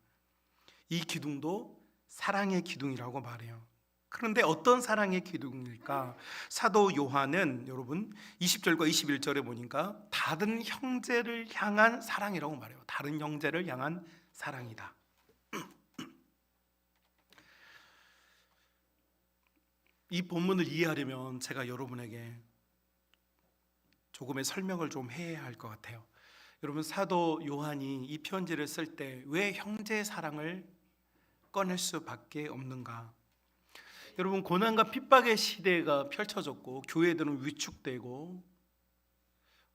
이 기둥도 사랑의 기둥이라고 말해요. 그런데 어떤 사랑의 기둥일까? 사도 요한은 여러분 20절과 21절에 보니까 다른 형제를 향한 사랑이라고 말해요. 다른 형제를 향한 사랑이다. 이 본문을 이해하려면 제가 여러분에게 조금의 설명을 좀 해야 할 것 같아요. 여러분 사도 요한이 이 편지를 쓸 때 왜 형제의 사랑을 꺼낼 수밖에 없는가? 여러분 고난과 핍박의 시대가 펼쳐졌고 교회들은 위축되고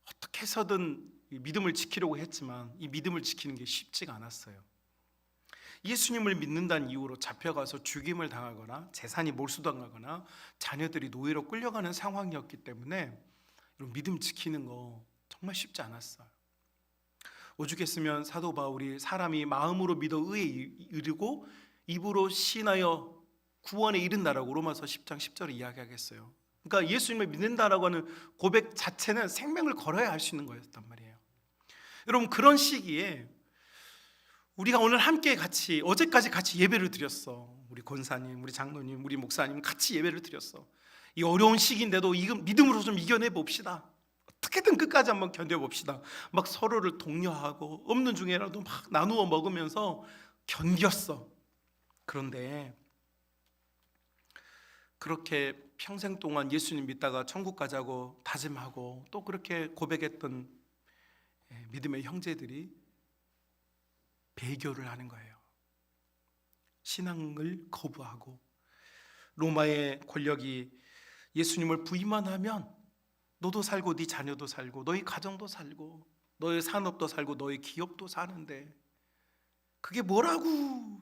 어떻게 해서든 믿음을 지키려고 했지만 이 믿음을 지키는 게 쉽지가 않았어요. 예수님을 믿는다는 이유로 잡혀가서 죽임을 당하거나 재산이 몰수당하거나 자녀들이 노예로 끌려가는 상황이었기 때문에 여러분 믿음 지키는 거 정말 쉽지 않았어요. 오죽했으면 사도 바울이 사람이 마음으로 믿어 의에 이르고 입으로 신하여 구원에 이른다라고 로마서 10장 10절에 이야기하겠어요. 그러니까 예수님을 믿는다라고 하는 고백 자체는 생명을 걸어야 할 수 있는 거였단 말이에요. 여러분 그런 시기에 우리가 오늘 함께 같이, 어제까지 같이 예배를 드렸어. 우리 권사님, 우리 장로님, 우리 목사님 같이 예배를 드렸어. 이 어려운 시기인데도 믿음으로 좀 이겨내 봅시다. 어떻게든 끝까지 한번 견뎌봅시다. 막 서로를 독려하고 없는 중에라도 막 나누어 먹으면서 견뎠어. 그런데 그렇게 평생 동안 예수님 믿다가 천국 가자고 다짐하고 또 그렇게 고백했던 믿음의 형제들이 배교를 하는 거예요. 신앙을 거부하고 로마의 권력이 예수님을 부인만 하면 너도 살고 네 자녀도 살고 너희 가정도 살고 너의 산업도 살고 너의 기업도 사는데 그게 뭐라고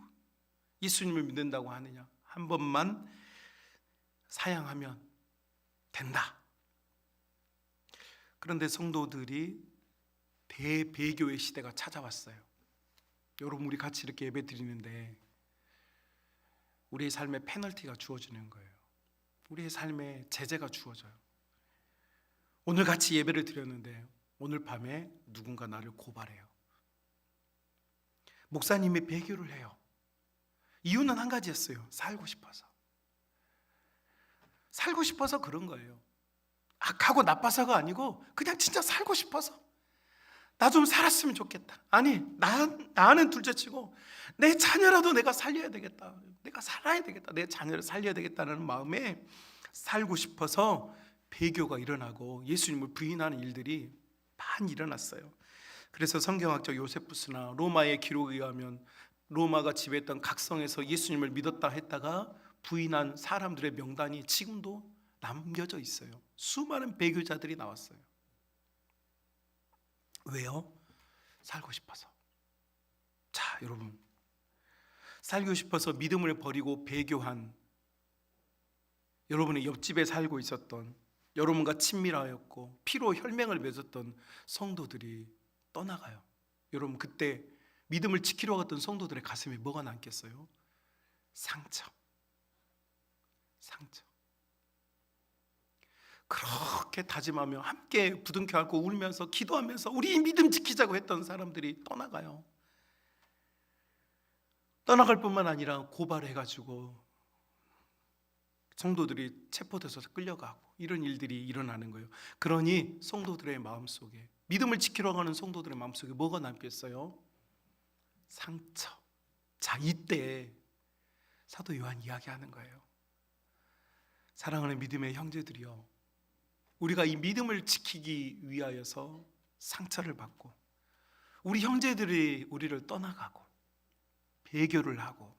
예수님을 믿는다고 하느냐. 한 번만 사양하면 된다. 그런데 성도들이 대배교의 시대가 찾아왔어요. 여러분, 우리 같이 이렇게 예배 드리는데 우리의 삶에 페널티가 주어지는 거예요. 우리의 삶에 제재가 주어져요. 오늘 같이 예배를 드렸는데 오늘 밤에 누군가 나를 고발해요. 목사님이 배교를 해요. 이유는 한 가지였어요. 살고 싶어서. 살고 싶어서 그런 거예요. 악하고 나빠서가 아니고 그냥 진짜 살고 싶어서. 나 좀 살았으면 좋겠다. 아니, 나는 둘째치고 내 자녀라도 내가 살려야 되겠다. 내가 살아야 되겠다. 내 자녀를 살려야 되겠다는 마음에 살고 싶어서 배교가 일어나고 예수님을 부인하는 일들이 많이 일어났어요. 그래서 성경학자 요세푸스나 로마의 기록에 의하면 로마가 지배했던 각성에서 예수님을 믿었다 했다가 부인한 사람들의 명단이 지금도 남겨져 있어요. 수많은 배교자들이 나왔어요. 왜요? 살고 싶어서. 자, 여러분, 살고 싶어서 믿음을 버리고 배교한 여러분의 옆집에 살고 있었던 여러분과 친밀하였고 피로 혈맹을 맺었던 성도들이 떠나가요. 여러분, 그때 믿음을 지키러 갔던 성도들의 가슴에 뭐가 남겠어요? 상처. 그렇게 다짐하며 함께 부둥켜 안고 울면서 기도하면서 우리 믿음 지키자고 했던 사람들이 떠나가요. 떠나갈 뿐만 아니라 고발해가지고 성도들이 체포돼서 끌려가고 이런 일들이 일어나는 거예요. 그러니 성도들의 마음속에, 믿음을 지키러 가는 성도들의 마음속에 뭐가 남겠어요? 상처. 자, 이때 사도 요한 이야기하는 거예요. 사랑하는 믿음의 형제들이여, 우리가 이 믿음을 지키기 위하여서 상처를 받고 우리 형제들이 우리를 떠나가고 배교를 하고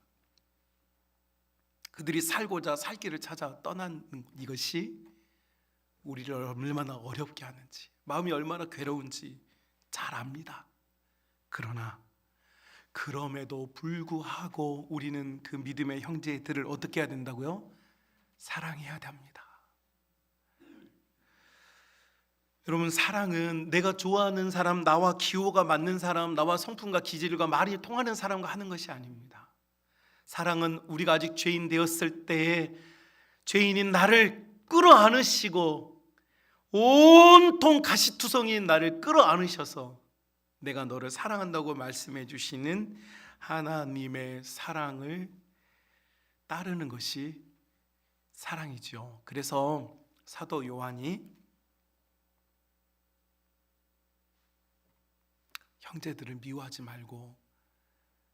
그들이 살고자 살 길을 찾아 떠난 이것이 우리를 얼마나 어렵게 하는지, 마음이 얼마나 괴로운지 잘 압니다. 그러나 그럼에도 불구하고 우리는 그 믿음의 형제들을 어떻게 해야 된다고요? 사랑해야 합니다. 여러분, 사랑은 내가 좋아하는 사람, 나와 기호가 맞는 사람, 나와 성품과 기질과 말이 통하는 사람과 하는 것이 아닙니다. 사랑은 우리가 아직 죄인 되었을 때에 죄인인 나를 끌어안으시고 온통 가시투성이인 나를 끌어안으셔서 내가 너를 사랑한다고 말씀해 주시는 하나님의 사랑을 따르는 것이 사랑이죠. 그래서 사도 요한이 형제들을 미워하지 말고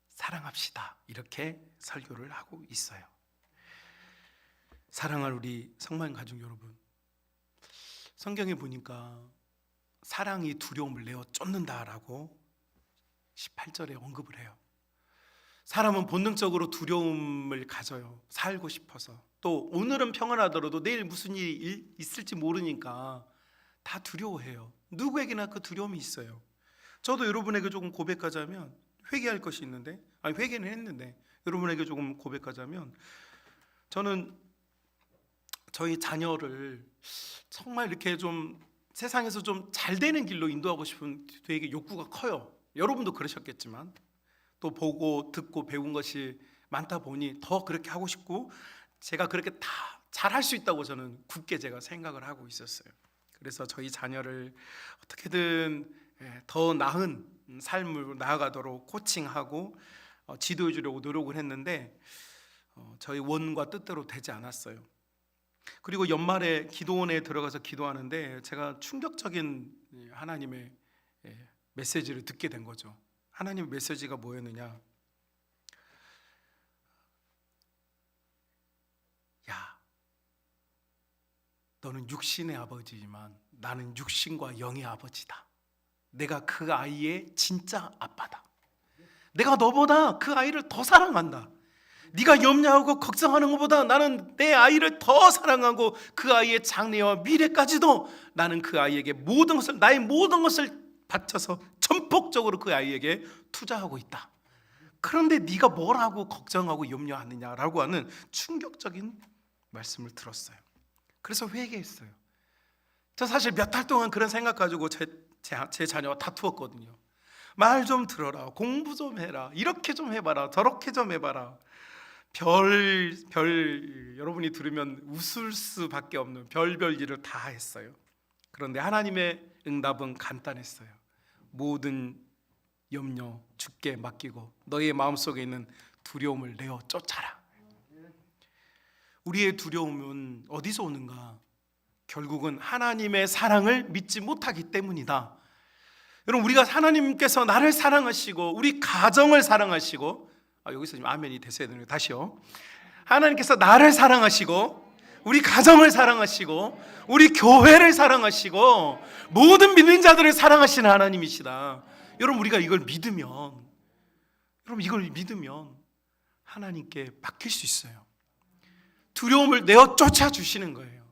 사랑합시다, 이렇게 설교를 하고 있어요. 사랑할 우리 성만 가족 여러분, 성경에 보니까 사랑이 두려움을 내어 쫓는다라고 18절에 언급을 해요. 사람은 본능적으로 두려움을 가져요. 살고 싶어서. 또 오늘은 평안하더라도 내일 무슨 일이 있을지 모르니까 다 두려워해요. 누구에게나 그 두려움이 있어요. 저도 여러분에게 조금 고백하자면, 회개할 것이 있는데, 회개는 했는데 여러분에게 조금 고백하자면, 저는 저희 자녀를 정말 이렇게 좀 세상에서 좀 잘 되는 길로 인도하고 싶은 되게 욕구가 커요. 여러분도 그러셨겠지만 또 보고 듣고 배운 것이 많다 보니 더 그렇게 하고 싶고, 제가 그렇게 다 잘할 수 있다고 저는 굳게 제가 생각을 하고 있었어요. 그래서 저희 자녀를 어떻게든 더 나은 삶을 나아가도록 코칭하고 지도해 주려고 노력을 했는데 저희 원과 뜻대로 되지 않았어요. 그리고 연말에 기도원에 들어가서 기도하는데 제가 충격적인 하나님의 메시지를 듣게 된 거죠. 하나님의 메시지가 뭐였느냐? 야, 너는 육신의 아버지지만 나는 육신과 영의 아버지다. 내가 그 아이의 진짜 아빠다. 내가 너보다 그 아이를 더 사랑한다. 네가 염려하고 걱정하는 것보다 나는 내 아이를 더 사랑하고 그 아이의 장래와 미래까지도 나는 그 아이에게 모든 것을, 나의 모든 것을 바쳐서 전폭적으로 그 아이에게 투자하고 있다. 그런데 네가 뭘 하고 걱정하고 염려하느냐라고 하는 충격적인 말씀을 들었어요. 그래서 회개했어요. 저 사실 몇 달 동안 그런 생각 가지고 제 자녀와 다투었거든요. 말 좀 들어라, 공부 좀 해라, 이렇게 좀 해봐라, 저렇게 좀 해봐라. 여러분이 들으면 웃을 수밖에 없는 별별 일을 다 했어요. 그런데 하나님의 응답은 간단했어요. 모든 염려 주께 맡기고 너의 마음속에 있는 두려움을 내어 쫓아라. 우리의 두려움은 어디서 오는가? 결국은 하나님의 사랑을 믿지 못하기 때문이다. 여러분, 우리가 하나님께서 나를 사랑하시고 우리 가정을 사랑하시고, 여기서 지금 아멘이 됐어야 되는 거예요. 다시요. 하나님께서 나를 사랑하시고 우리 가정을 사랑하시고 우리 교회를 사랑하시고 모든 믿는 자들을 사랑하시는 하나님이시다. 여러분, 우리가 이걸 믿으면 하나님께 맡길 수 있어요. 두려움을 내어 쫓아 주시는 거예요.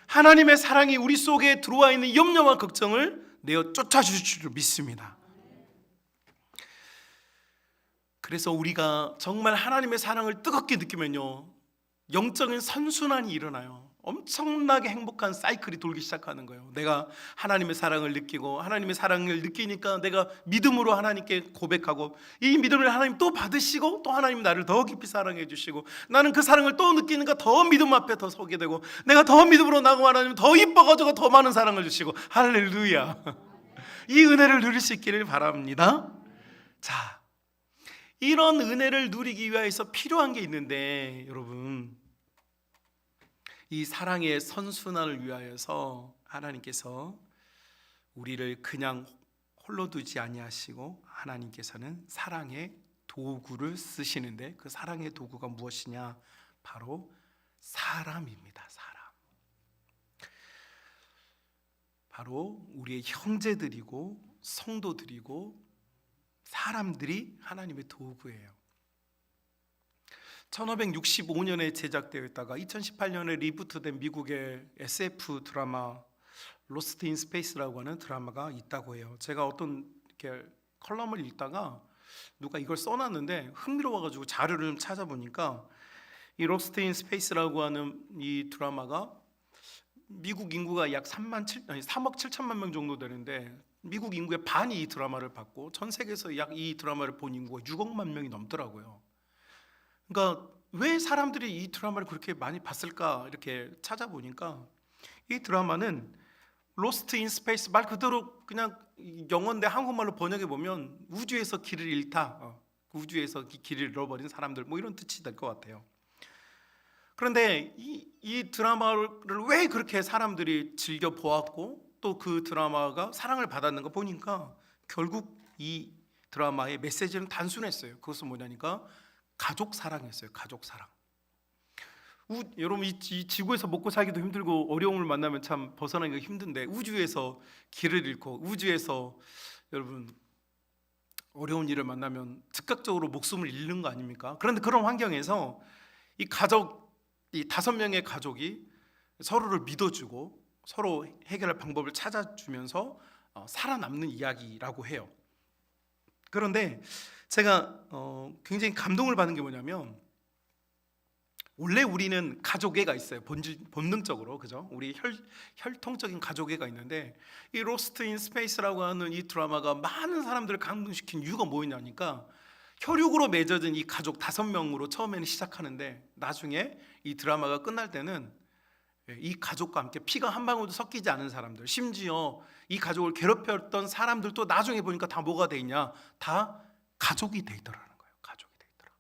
하나님의 사랑이 우리 속에 들어와 있는 염려와 걱정을 내어 쫓아 주실 줄 믿습니다. 그래서 우리가 정말 하나님의 사랑을 뜨겁게 느끼면요, 영적인 선순환이 일어나요. 엄청나게 행복한 사이클이 돌기 시작하는 거예요. 내가 하나님의 사랑을 느끼고 하나님의 사랑을 느끼니까 내가 믿음으로 하나님께 고백하고 이 믿음을 하나님 또 받으시고 또 하나님 나를 더 깊이 사랑해 주시고 나는 그 사랑을 또 느끼니까 더 믿음 앞에 더 서게 되고 내가 더 믿음으로 나가고 하나님 더 이뻐가지고 더 많은 사랑을 주시고 할렐루야. 이 은혜를 누릴 수 있기를 바랍니다. 자, 이런 은혜를 누리기 위해서 필요한 게 있는데, 여러분, 이 사랑의 선순환을 위하여서 하나님께서 우리를 그냥 홀로 두지 아니하시고 하나님께서는 사랑의 도구를 쓰시는데, 그 사랑의 도구가 무엇이냐? 바로 사람입니다. 사람. 바로 우리의 형제들이고 성도들이고 사람들이 하나님의 도구예요. 1565년에 제작되어 있다가 2018년에 리부트된 미국의 SF 드라마 로스트 인 스페이스라고 하는 드라마가 있다고 해요. 제가 어떤 이렇게 컬럼을 읽다가 누가 이걸 써놨는데 흥미로워가지고 자료를 좀 찾아보니까 이 로스트 인 스페이스라고 하는 이 드라마가 미국 인구가 약 3억 7천만 명 정도 되는데 미국 인구의 반이 이 드라마를 봤고 전 세계에서 약 이 드라마를 본 인구가 6억만 명이 넘더라고요. 그러니까 왜 사람들이 이 드라마를 그렇게 많이 봤을까 이렇게 찾아보니까 이 드라마는 로스트 인 스페이스, 말 그대로 그냥 영어인데 한국말로 번역해 보면 우주에서 길을 잃다, 우주에서 길을 잃어버린 사람들, 뭐 이런 뜻이 될 것 같아요. 그런데 이 드라마를 왜 그렇게 사람들이 즐겨 보았고 또 그 드라마가 사랑을 받았는가 보니까 결국 이 드라마의 메시지는 단순했어요. 그것은 뭐냐니까 가족 사랑이었어요. 가족 사랑. 여러분, 이 지구에서 먹고 살기도 힘들고 어려움을 만나면 참 벗어나기가 힘든데 우주에서 길을 잃고 우주에서 여러분 어려운 일을 만나면 즉각적으로 목숨을 잃는 거 아닙니까? 그런데 그런 환경에서 이 5명의 가족이 서로를 믿어주고 서로 해결할 방법을 찾아주면서 살아남는 이야기라고 해요. 그런데 제가 굉장히 감동을 받은 게 뭐냐면, 원래 우리는 가족애가 있어요. 본능적으로, 그죠? 우리 혈통적인 가족애가 있는데 이 로스트 인 스페이스라고 하는 이 드라마가 많은 사람들을 감동시킨 이유가 뭐였냐니까 혈육으로 맺어진 이 가족 5명으로 처음에는 시작하는데 나중에 이 드라마가 끝날 때는 이 가족과 함께 피가 한 방울도 섞이지 않은 사람들, 심지어 이 가족을 괴롭혔던 사람들도 나중에 보니까 다 뭐가 돼 있냐? 다 가족이 돼 있더라는 거예요. 가족이 돼 있더라.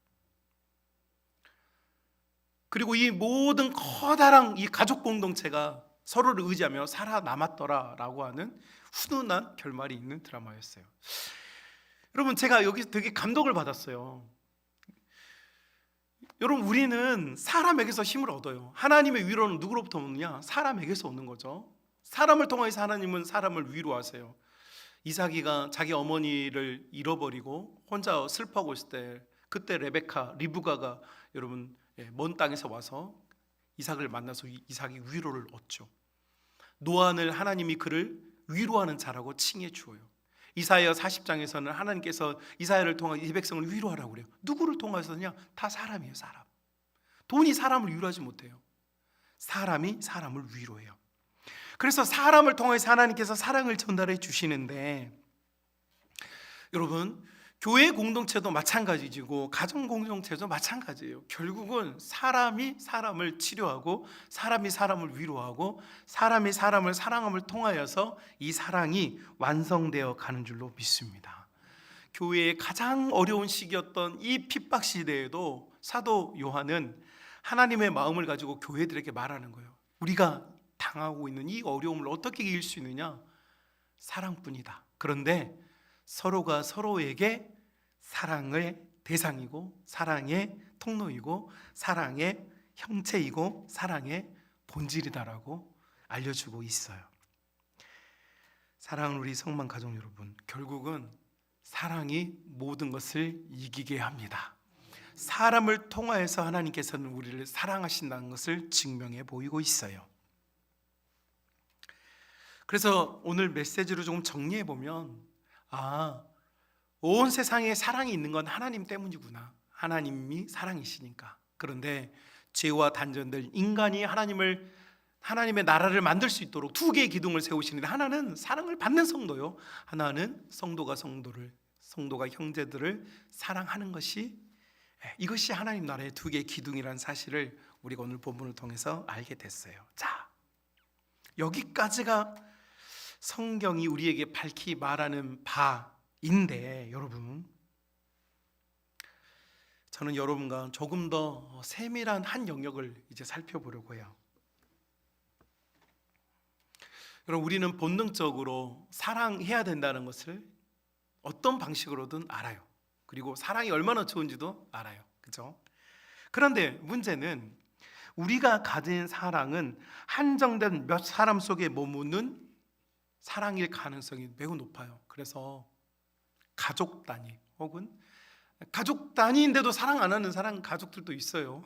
그리고 이 모든 커다란 이 가족 공동체가 서로를 의지하며 살아남았더라라고 하는 훈훈한 결말이 있는 드라마였어요. 여러분, 제가 여기서 되게 감동을 받았어요. 여러분, 우리는 사람에게서 힘을 얻어요. 하나님의 위로는 누구로부터 오느냐? 사람에게서 오는 거죠. 사람을 통해서 하나님은 사람을 위로하세요. 이삭이가 자기 어머니를 잃어버리고 혼자 슬퍼하고 있을 때, 그때 리브가가 여러분 먼 땅에서 와서 이삭을 만나서 이삭이 위로를 얻죠. 노아를 하나님이 그를 위로하는 자라고 칭해 주어요. 이사야 40장에서는 하나님께서 이사야를 통해 이 백성을 위로하라고 그래요. 누구를 통해서냐? 다 사람이에요. 사람. 돈이 사람을 위로하지 못해요. 사람이 사람을 위로해요. 그래서 사람을 통해서 하나님께서 사랑을 전달해 주시는데, 여러분, 교회 공동체도 마찬가지고 가정 공동체도 마찬가지예요. 결국은 사람이 사람을 치료하고 사람이 사람을 위로하고 사람이 사람을 사랑함을 통하여서 이 사랑이 완성되어 가는 줄로 믿습니다. 교회의 가장 어려운 시기였던 이 핍박 시대에도 사도 요한은 하나님의 마음을 가지고 교회들에게 말하는 거예요. 우리가 당하고 있는 이 어려움을 어떻게 이길 수 있느냐? 사랑뿐이다. 그런데 서로가 서로에게 사랑의 대상이고 사랑의 통로이고 사랑의 형체이고 사랑의 본질이다라고 알려주고 있어요. 사랑하는 우리 성만 가족 여러분, 결국은 사랑이 모든 것을 이기게 합니다. 사람을 통하여서 하나님께서는 우리를 사랑하신다는 것을 증명해 보이고 있어요. 그래서 오늘 메시지로 조금 정리해 보면, 온 세상에 사랑이 있는 건 하나님 때문이구나. 하나님이 사랑이시니까. 그런데 죄와 단전될 인간이 하나님의 나라를 만들 수 있도록 두 개의 기둥을 세우시는데, 하나는 사랑을 받는 성도요, 하나는 성도가 형제들을 사랑하는 것이, 이것이 하나님 나라의 두 개의 기둥이라는 사실을 우리가 오늘 본문을 통해서 알게 됐어요. 자, 여기까지가 성경이 우리에게 밝히 말하는 바인데, 여러분, 저는 여러분과 조금 더 세밀한 한 영역을 이제 살펴보려고 해요. 여러분, 우리는 본능적으로 사랑해야 된다는 것을 어떤 방식으로든 알아요. 그리고 사랑이 얼마나 좋은지도 알아요. 그죠? 그런데 문제는 우리가 가진 사랑은 한정된 몇 사람 속에 머무는 사랑일 가능성이 매우 높아요. 그래서 가족 단위 혹은 가족 단위인데도 사랑 안 하는 가족들도 있어요.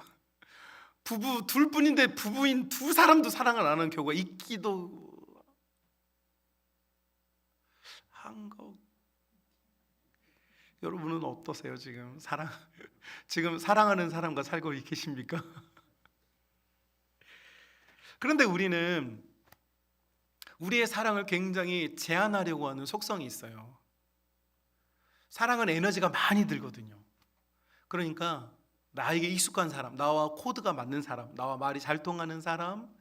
부부 둘뿐인데 부부인 두 사람도 사랑을 안 하는 경우가 있기도 한 거. 여러분은 어떠세요? 지금 사랑하는 사람과 살고 계십니까? 그런데 우리는 우리의 사랑을 굉장히 제한하려고 하는 속성이 있어요. 사랑은 에너지가 많이 들거든요. 그러니까 나에게 익숙한 사람, 나와 코드가 맞는 사람, 나와 말이 잘 통하는 사람,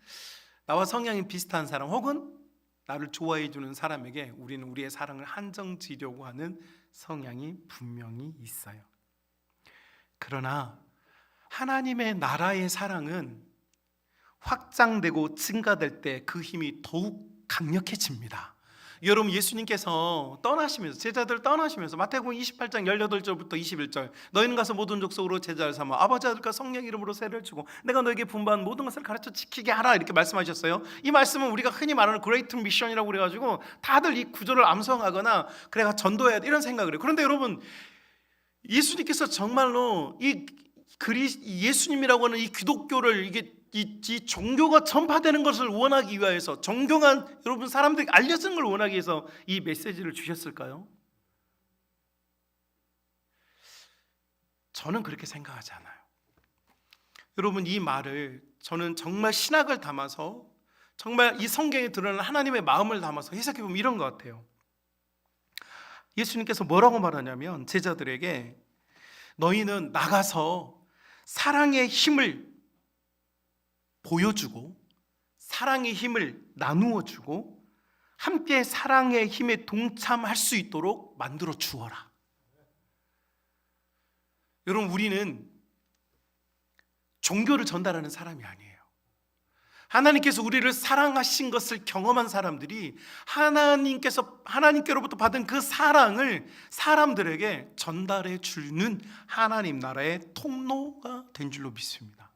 나와 성향이 비슷한 사람, 혹은 나를 좋아해 주는 사람에게 우리는 우리의 사랑을 한정 지려고 하는 성향이 분명히 있어요. 그러나 하나님의 나라의 사랑은 확장되고 증가될 때 그 힘이 더욱 강력해집니다. 여러분, 예수님께서 떠나시면서, 제자들 떠나시면서 마태복음 28장 18절부터 21절, 너희는 가서 모든 족속으로 제자를 삼아 아버지 아들과 성령 이름으로 세례를 주고 내가 너에게 분부한 모든 것을 가르쳐 지키게 하라, 이렇게 말씀하셨어요. 이 말씀은 우리가 흔히 말하는 그레이트 미션이라고 그래가지고 다들 이 구절을 암송하거나 그래가 전도해야 돼, 이런 생각을 해요. 그런데 여러분, 예수님께서 정말로 예수님이라고 하는 이 기독교를 이 종교가 전파되는 것을 원하기 위해서, 존경한 여러분 사람들이 알려지는 걸 원하기 위해서 이 메시지를 주셨을까요? 저는 그렇게 생각하지 않아요. 여러분, 이 말을 저는 정말 신학을 담아서, 정말 이 성경에 드러나는 하나님의 마음을 담아서 해석해보면 이런 것 같아요. 예수님께서 뭐라고 말하냐면, 제자들에게 너희는 나가서 사랑의 힘을 보여주고 사랑의 힘을 나누어주고 함께 사랑의 힘에 동참할 수 있도록 만들어 주어라. 여러분, 우리는 종교를 전달하는 사람이 아니에요. 하나님께서 우리를 사랑하신 것을 경험한 사람들이 하나님께로부터 받은 그 사랑을 사람들에게 전달해 주는 하나님 나라의 통로가 된 줄로 믿습니다.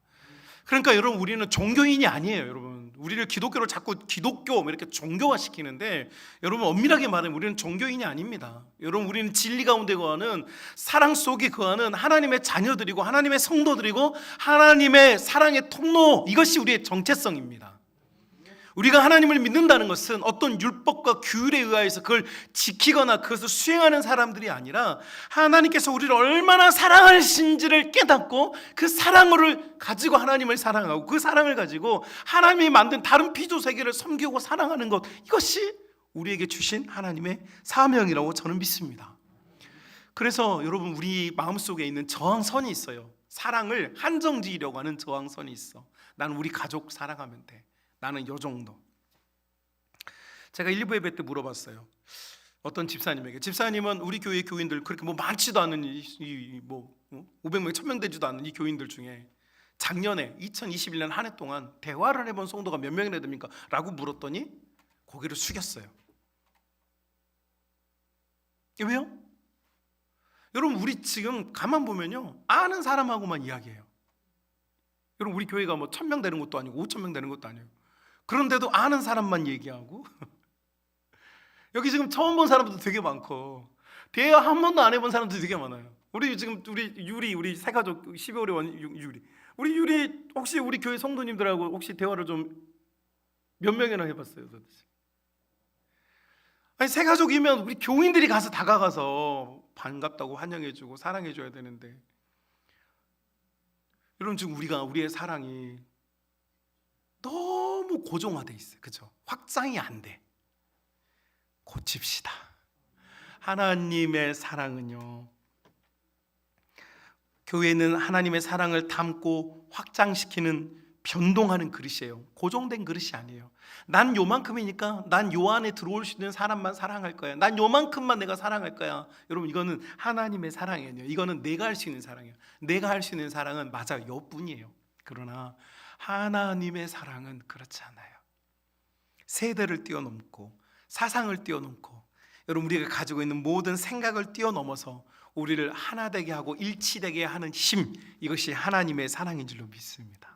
그러니까 여러분, 우리는 종교인이 아니에요. 여러분, 우리를 기독교로 자꾸 기독교 이렇게 종교화 시키는데, 여러분 엄밀하게 말하면 우리는 종교인이 아닙니다. 여러분, 우리는 진리 가운데 거하는, 사랑 속에 거하는 하나님의 자녀들이고 하나님의 성도들이고 하나님의 사랑의 통로, 이것이 우리의 정체성입니다. 우리가 하나님을 믿는다는 것은 어떤 율법과 규율에 의하여서 그걸 지키거나 그것을 수행하는 사람들이 아니라, 하나님께서 우리를 얼마나 사랑하신지를 깨닫고 그 사랑을 가지고 하나님을 사랑하고 그 사랑을 가지고 하나님이 만든 다른 피조 세계를 섬기고 사랑하는 것, 이것이 우리에게 주신 하나님의 사명이라고 저는 믿습니다. 그래서 여러분, 우리 마음속에 있는 저항선이 있어요. 사랑을 한정지으려고 하는 저항선이 있어. 나는 우리 가족 사랑하면 돼, 나는 요 정도. 제가 1, 2부 예배 때 물어봤어요. 어떤 집사님에게. 집사님은 우리 교회 교인들 그렇게 뭐 많지도 않은 500명, 1000명 되지도 않은 이 교인들 중에 작년에 2021년 한 해 동안 대화를 해본 성도가 몇 명이나 됩니까? 라고 물었더니 고개를 숙였어요. 왜요? 여러분, 우리 지금 가만 보면요, 아는 사람하고만 이야기해요. 여러분, 우리 교회가 뭐 1000명 되는 것도 아니고 5000명 되는 것도 아니에요. 그런데도 아는 사람만 얘기하고 여기 지금 처음 본 사람도 되게 많고 대화 한 번도 안 해본 사람도 되게 많아요. 우리 지금 우리 세 가족 12월에 우리 유리 혹시 우리 교회 성도님들하고 혹시 대화를 좀 몇 명이나 해봤어요? 도대체? 아니, 세 가족이면 우리 교인들이 가서 다가가서 반갑다고 환영해주고 사랑해줘야 되는데, 여러분, 지금 우리의 사랑이 너무 고정화돼 있어요. 그죠? 확장이 안 돼. 고칩시다. 하나님의 사랑은요, 교회는 하나님의 사랑을 담고 확장시키는, 변동하는 그릇이에요. 고정된 그릇이 아니에요. 난 요만큼이니까 난 요 안에 들어올 수 있는 사람만 사랑할 거야. 난 요만큼만 내가 사랑할 거야. 여러분, 이거는 하나님의 사랑이 아니에요. 이거는 내가 할 수 있는 사랑이에요. 내가 할 수 있는 사랑은 맞아요, 요뿐이에요. 그러나 하나님의 사랑은 그렇지 않아요. 세대를 뛰어넘고 사상을 뛰어넘고, 여러분, 우리가 가지고 있는 모든 생각을 뛰어넘어서 우리를 하나 되게 하고 일치되게 하는 힘, 이것이 하나님의 사랑인 줄로 믿습니다.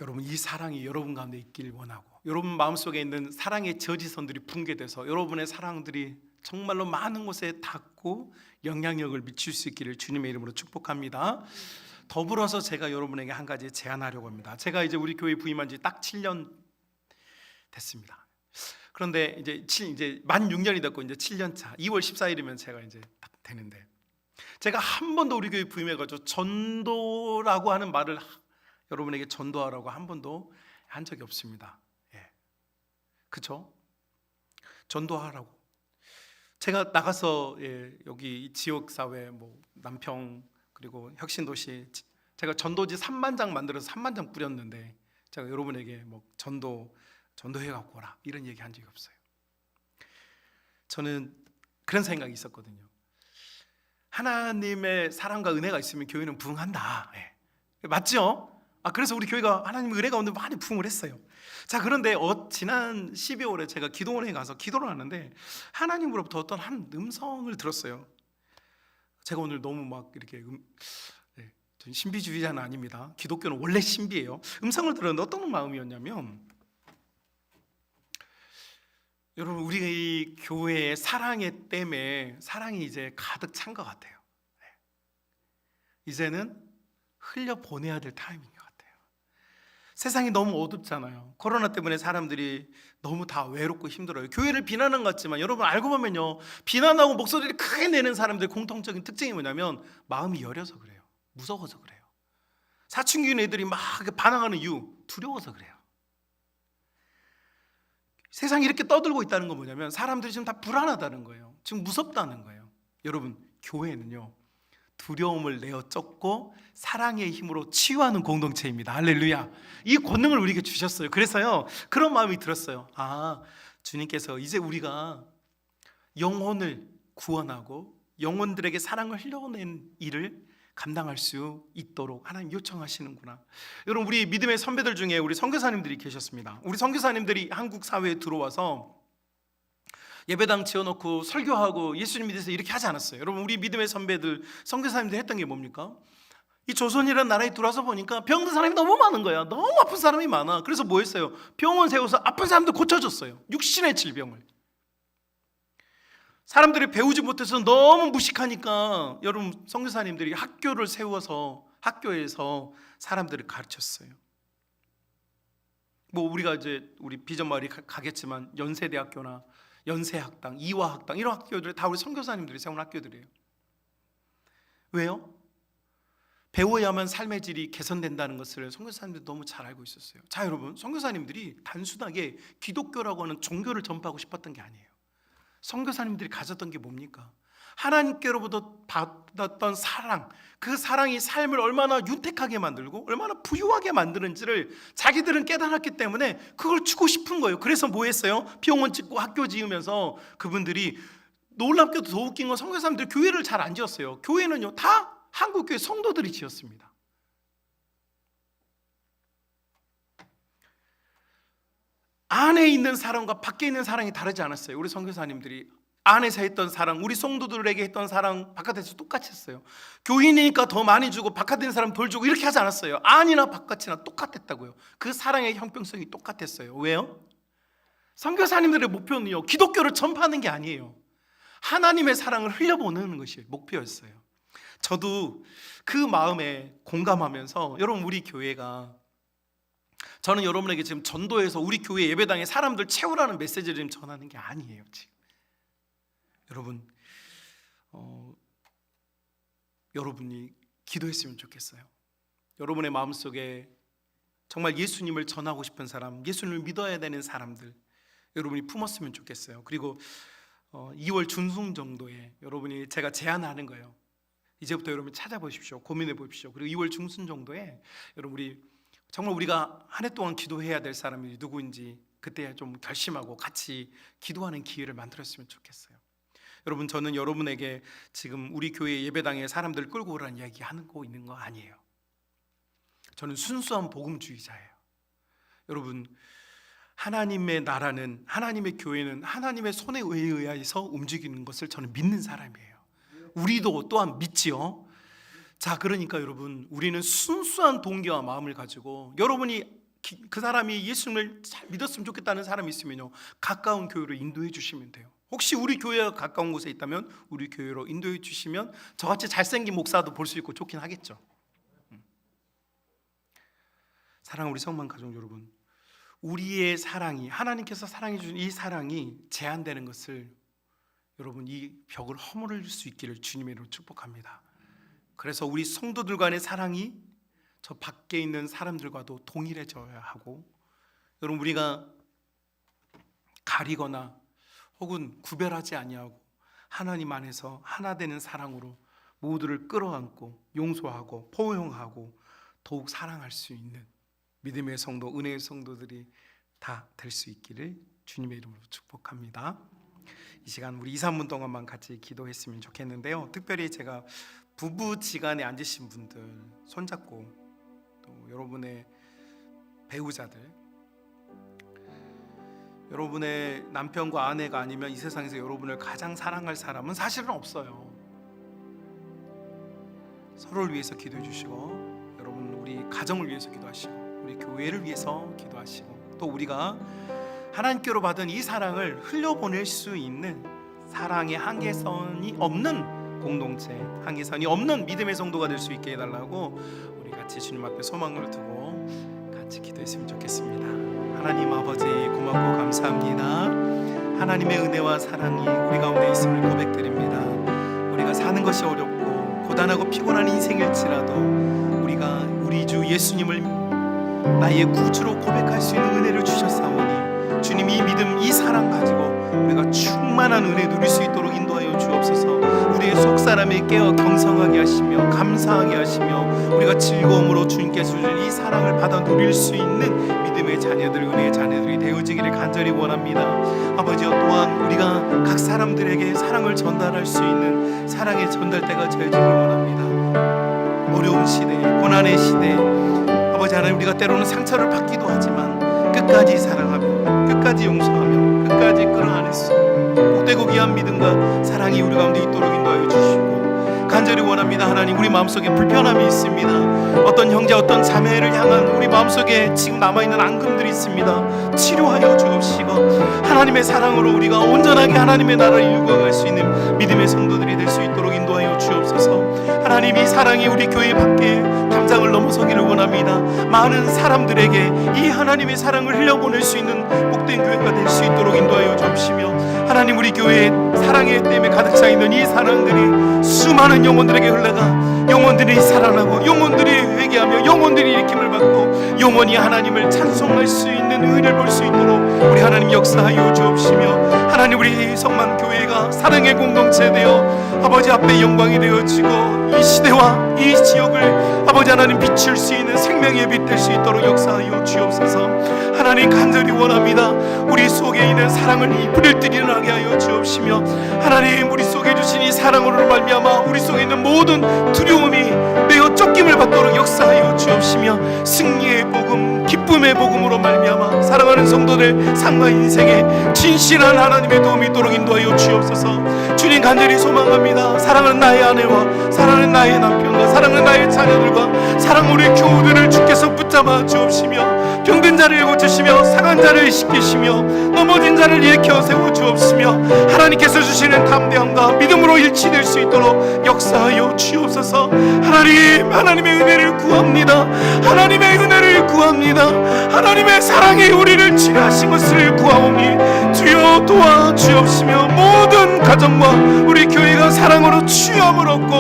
여러분, 이 사랑이 여러분 가운데 있길 원하고, 여러분 마음속에 있는 사랑의 저지선들이 붕괴돼서 여러분의 사랑들이 정말로 많은 곳에 닿고 영향력을 미칠 수 있기를 주님의 이름으로 축복합니다. 더불어서 제가 여러분에게 한 가지 제안하려고 합니다. 제가 이제 우리 교회 부임한 지 딱 7년 됐습니다. 그런데 이제 만 6년이 됐고 이제 7년 차 2월 14일이면 제가 이제 딱 되는데, 제가 한 번도 우리 교회 부임해가지고 전도라고 하는 말을, 여러분에게 전도하라고 한 번도 한 적이 없습니다. 예, 그렇죠? 전도하라고. 제가 나가서 여기 지역사회, 뭐 남평 그리고 혁신도시, 제가 전도지 3만 장 만들어서 3만 장 뿌렸는데, 제가 여러분에게 뭐 전도해 갖고 오라 이런 얘기 한 적이 없어요. 저는 그런 생각이 있었거든요. 하나님의 사랑과 은혜가 있으면 교회는 부흥한다. 맞죠? 그래서 우리 교회가 하나님의 은혜 가운데 많이 부흥을 했어요. 자, 그런데 지난 12월에 제가 기도원에 가서 기도를 하는데 하나님으로부터 어떤 한 음성을 들었어요. 제가 오늘 너무 막 이렇게 전 신비주의자는 아닙니다. 기독교는 원래 신비예요. 음성을 들었는데 어떤 마음이었냐면, 여러분, 우리 교회의 사랑의 댐에 사랑이 이제 가득 찬 것 같아요. 이제는 흘려보내야 될 타이밍인 것 같아요. 세상이 너무 어둡잖아요. 코로나 때문에 사람들이 너무 다 외롭고 힘들어요. 교회를 비난한 것 같지만 여러분 알고 보면요, 비난하고 목소리를 크게 내는 사람들의 공통적인 특징이 뭐냐면 마음이 여려서 그래요. 무서워서 그래요. 사춘기인 애들이 막 반항하는 이유, 두려워서 그래요. 세상이 이렇게 떠들고 있다는 건 뭐냐면 사람들이 지금 다 불안하다는 거예요. 지금 무섭다는 거예요. 여러분, 교회는요, 두려움을 내어 쫓고 사랑의 힘으로 치유하는 공동체입니다. 할렐루야. 이 권능을 우리에게 주셨어요. 그래서요, 그런 마음이 들었어요. 주님께서 이제 우리가 영혼을 구원하고 영혼들에게 사랑을 흘려낸 일을 감당할 수 있도록 하나님 요청하시는구나. 여러분, 우리 믿음의 선배들 중에 우리 선교사님들이 계셨습니다. 우리 선교사님들이 한국 사회에 들어와서 예배당 지어놓고 설교하고 예수님 믿어서 이렇게 하지 않았어요. 여러분, 우리 믿음의 선배들, 선교사님들 했던 게 뭡니까? 이 조선이라는 나라에 들어와서 보니까 병든 사람이 너무 많은 거야. 너무 아픈 사람이 많아. 그래서 뭐 했어요? 병원 세워서 아픈 사람들 고쳐줬어요. 육신의 질병을. 사람들이 배우지 못해서 너무 무식하니까 여러분, 선교사님들이 학교를 세워서 학교에서 사람들을 가르쳤어요. 뭐 우리가 이제 우리 비전마을이 가겠지만 연세대학교나 연세학당, 이화학당 이런 학교들 다 우리 선교사님들이 세운 학교들이에요. 왜요? 배워야만 삶의 질이 개선된다는 것을 선교사님들이 너무 잘 알고 있었어요. 자, 여러분, 선교사님들이 단순하게 기독교라고 하는 종교를 전파하고 싶었던 게 아니에요. 선교사님들이 가졌던 게 뭡니까? 하나님께로부터 받았던 사랑, 그 사랑이 삶을 얼마나 윤택하게 만들고 얼마나 부유하게 만드는지를 자기들은 깨달았기 때문에 그걸 주고 싶은 거예요. 그래서 뭐 했어요? 병원 짓고 학교 지으면서 그분들이, 놀랍게도 더 웃긴 건 선교사님들이 교회를 잘 안 지었어요. 교회는요 다 한국교회 성도들이 지었습니다. 안에 있는 사랑과 밖에 있는 사랑이 다르지 않았어요. 우리 선교사님들이 안에서 했던 사랑, 우리 성도들에게 했던 사랑 바깥에서 똑같이 했어요. 교인이니까 더 많이 주고 바깥에 있는 사람 덜 주고 이렇게 하지 않았어요. 안이나 바깥이나 똑같았다고요. 그 사랑의 형평성이 똑같았어요. 왜요? 선교사님들의 목표는요 기독교를 전파하는 게 아니에요. 하나님의 사랑을 흘려보내는 것이 목표였어요. 저도 그 마음에 공감하면서, 여러분, 우리 교회가, 저는 여러분에게 지금 전도해서 우리 교회 예배당에 사람들 채우라는 메시지를 지금 전하는 게 아니에요. 지금 여러분, 여러분이 기도했으면 좋겠어요. 여러분의 마음속에 정말 예수님을 전하고 싶은 사람, 예수님을 믿어야 되는 사람들 여러분이 품었으면 좋겠어요. 그리고 2월 중순 정도에 여러분이, 제가 제안하는 거예요. 이제부터 여러분 찾아보십시오. 고민해 보십시오. 그리고 2월 중순 정도에 여러분, 우리 정말 우리가 한 해 동안 기도해야 될 사람이 누구인지 그때 좀 결심하고 같이 기도하는 기회를 만들었으면 좋겠어요. 여러분, 저는 여러분에게 지금 우리 교회 예배당에 사람들 끌고 오라는 이야기 하고 있는 거 아니에요. 저는 순수한 복음주의자예요. 여러분, 하나님의 나라는, 하나님의 교회는 하나님의 손에 의해서 움직이는 것을 저는 믿는 사람이에요. 우리도 또한 믿지요. 자, 그러니까 여러분, 우리는 순수한 동기와 마음을 가지고, 여러분이 그 사람이 예수님을 잘 믿었으면 좋겠다는 사람이 있으면요 가까운 교회로 인도해 주시면 돼요. 혹시 우리 교회가 가까운 곳에 있다면 우리 교회로 인도해 주시면 저같이 잘생긴 목사도 볼 수 있고 좋긴 하겠죠. 사랑하는 우리 성만 가족 여러분, 우리의 사랑이, 하나님께서 사랑해 주신 이 사랑이 제한되는 것을, 여러분, 이 벽을 허물을 수 있기를 주님의 이름으로 축복합니다. 그래서 우리 성도들 간의 사랑이 저 밖에 있는 사람들과도 동일해져야 하고, 여러분, 우리가 가리거나 혹은 구별하지 아니하고 하나님 안에서 하나 되는 사랑으로 모두를 끌어안고 용서하고 포용하고 더욱 사랑할 수 있는 믿음의 성도, 은혜의 성도들이 다 될 수 있기를 주님의 이름으로 축복합니다. 이 시간 우리 2, 3분 동안만 같이 기도했으면 좋겠는데요, 특별히 제가 부부지간에 앉으신 분들 손잡고, 또 여러분의 배우자들, 여러분의 남편과 아내가 아니면 이 세상에서 여러분을 가장 사랑할 사람은 사실은 없어요. 서로를 위해서 기도해 주시고, 여러분 우리 가정을 위해서 기도하시고, 우리 교회를 위해서 기도하시고, 또 우리가 하나님께로 받은 이 사랑을 흘려보낼 수 있는 사랑의 한계선이 없는 공동체, 한계선이 없는 믿음의 성도가 될 수 있게 해달라고 우리 같이 주님 앞에 소망을 두고 같이 기도했으면 좋겠습니다. 하나님 아버지, 고맙고 감사합니다. 하나님의 은혜와 사랑이 우리 가운데 있음을 고백드립니다. 우리가 사는 것이 어렵고 고단하고 피곤한 인생일지라도 우리가 우리 주 예수님을 나의 구주로 고백할 수 있는 은혜를 주셨사오니, 주님, 이 믿음, 이 사랑 가지고 우리가 충만한 은혜 누릴 수 있도록 인도하여 주옵소서. 우리의 속사람에 깨어 경성하게 하시며 감사하게 하시며 우리가 즐거움으로 주님께서 주신 이 사랑을 받아 누릴 수 있는 믿음 믿음의 자녀들, 은혜의 자녀들이 되어지기를 간절히 원합니다. 아버지여, 또한 우리가 각 사람들에게 사랑을 전달할 수 있는 사랑의 전달대가 되어지기를 원합니다. 어려운 시대, 고난의 시대, 아버지 하나님, 우리가 때로는 상처를 받기도 하지만 끝까지 사랑하며 끝까지 용서하며 끝까지 끌어안을 수 있는 복되고 귀한 믿음과 사랑이 우리 가운데 있도록 인도하여 주시고 간절히 원합니다. 하나님, 우리 마음속에 불편함이 있습니다. 어떤 형제, 어떤 자매를 향한 우리 마음속에 지금 남아있는 앙금들이 있습니다. 치료하여 주옵시고 하나님의 사랑으로 우리가 온전하게 하나님의 나라를 이루어갈 수 있는 믿음의 성도들이 될 수 있도록 인도하여 주옵소서. 하나님, 이 사랑이 우리 교회 밖에 담장을 넘어서기를 원합니다. 많은 사람들에게 이 하나님의 사랑을 흘려보낼 수 있는 복된 교회가 될 수 있도록 인도하여 주옵시며 하나님, 우리 교회에 사랑의 댐에 가득 차 있는 이 사랑들이 수많은 영혼들에게 흘러가 영혼들이 살아나고 영혼들이 회개하며 영혼들이 일으킴을 받고 영원히 하나님을 찬송할 수 있는 은혜를 볼 수 있도록 우리 하나님 역사하여 주옵시며 하나님, 우리 성만 교회가 사랑의 공동체 되어 아버지 앞에 영광이 되어지고 이 시대와 이 지역을 아버지 하나님 비출 수 있는 생명의 빛 될 수 있도록 역사하여 주옵소서. 하나님, 간절히 원합니다. 우리 속에 있는 사랑을 불을 일어나게 하여 주옵시며 하나님, 우리 속에 주신 이 사랑으로 말미암아 우리 속에 있는 모든 두려움이 내어 쫓김을 받도록 역사하여 주옵시며 승리의 복음, 기쁨의 복음으로 말미암아 사랑하는 성도들 삶과 인생에 진실한 하나님의 도움이 있도록 인도하여 주옵소서. 주님, 간절히 소망합니다. 사랑하는 나의 아내와 사랑하는 나의 남편과 사랑하는 나의 자녀들과 사랑하는 우리 교우들을 주께서 붙잡아 주옵시며 병든 자를 고치시며 상한 자를 씻기시며 넘어진 자를 일으켜 세워 주옵시며 하나님께서 주시는 담대함과 믿음으로 일치될 수 있도록 역사하여 주옵소서. 하나님, 하나님의 은혜를 구합니다. 하나님의 은혜를 구합니다. 하나님의 사랑이 우리를 지나신 것을 구하오니 주여 도와 주옵시며 모든 가정과 우리 교회가 사랑으로 취함을 얻고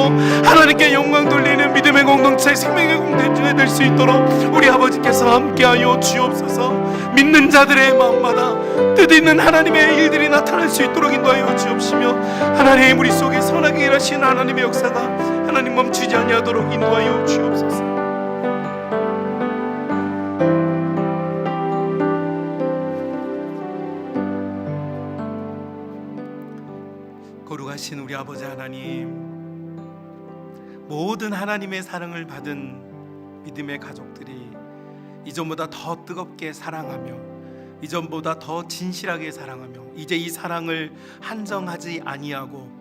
하나님께 영광 돌리는 믿음의 공동체, 생명의 공동체 될 수 있도록 우리 아버지께서 함께하여 주옵소서. 믿는 자들의 마음마다 뜻있는 하나님의 일들이 나타날 수 있도록 인도하여 주옵시며 하나님, 우리 속에 선하게 일하시는 하나님의 역사가 하나님 멈추지 아니하도록 인도하여 주옵소서. 거룩하신 우리 아버지 하나님, 모든 하나님의 사랑을 받은 믿음의 가족들이 이전보다 더 뜨겁게 사랑하며 이전보다 더 진실하게 사랑하며 이제 이 사랑을 한정하지 아니하고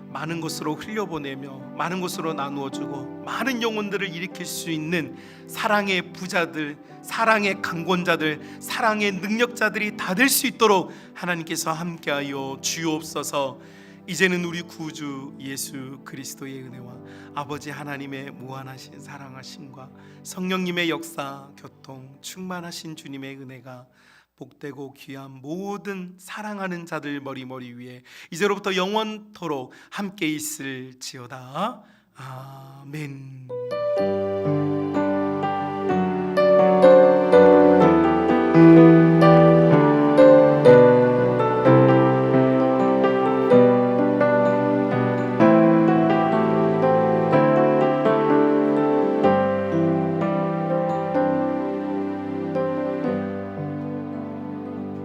많은 곳으로 흘려보내며 많은 곳으로 나누어주고 많은 영혼들을 일으킬 수 있는 사랑의 부자들, 사랑의 강권자들, 사랑의 능력자들이 다 될 수 있도록 하나님께서 함께하여 주옵소서. 이제는 우리 구주 예수 그리스도의 은혜와 아버지 하나님의 무한하신 사랑하심과 성령님의 역사, 교통, 충만하신 주님의 은혜가 복되고 귀한 모든 사랑하는 자들 머리 위에 이제로부터 영원토록 함께 있을지어다. 아멘.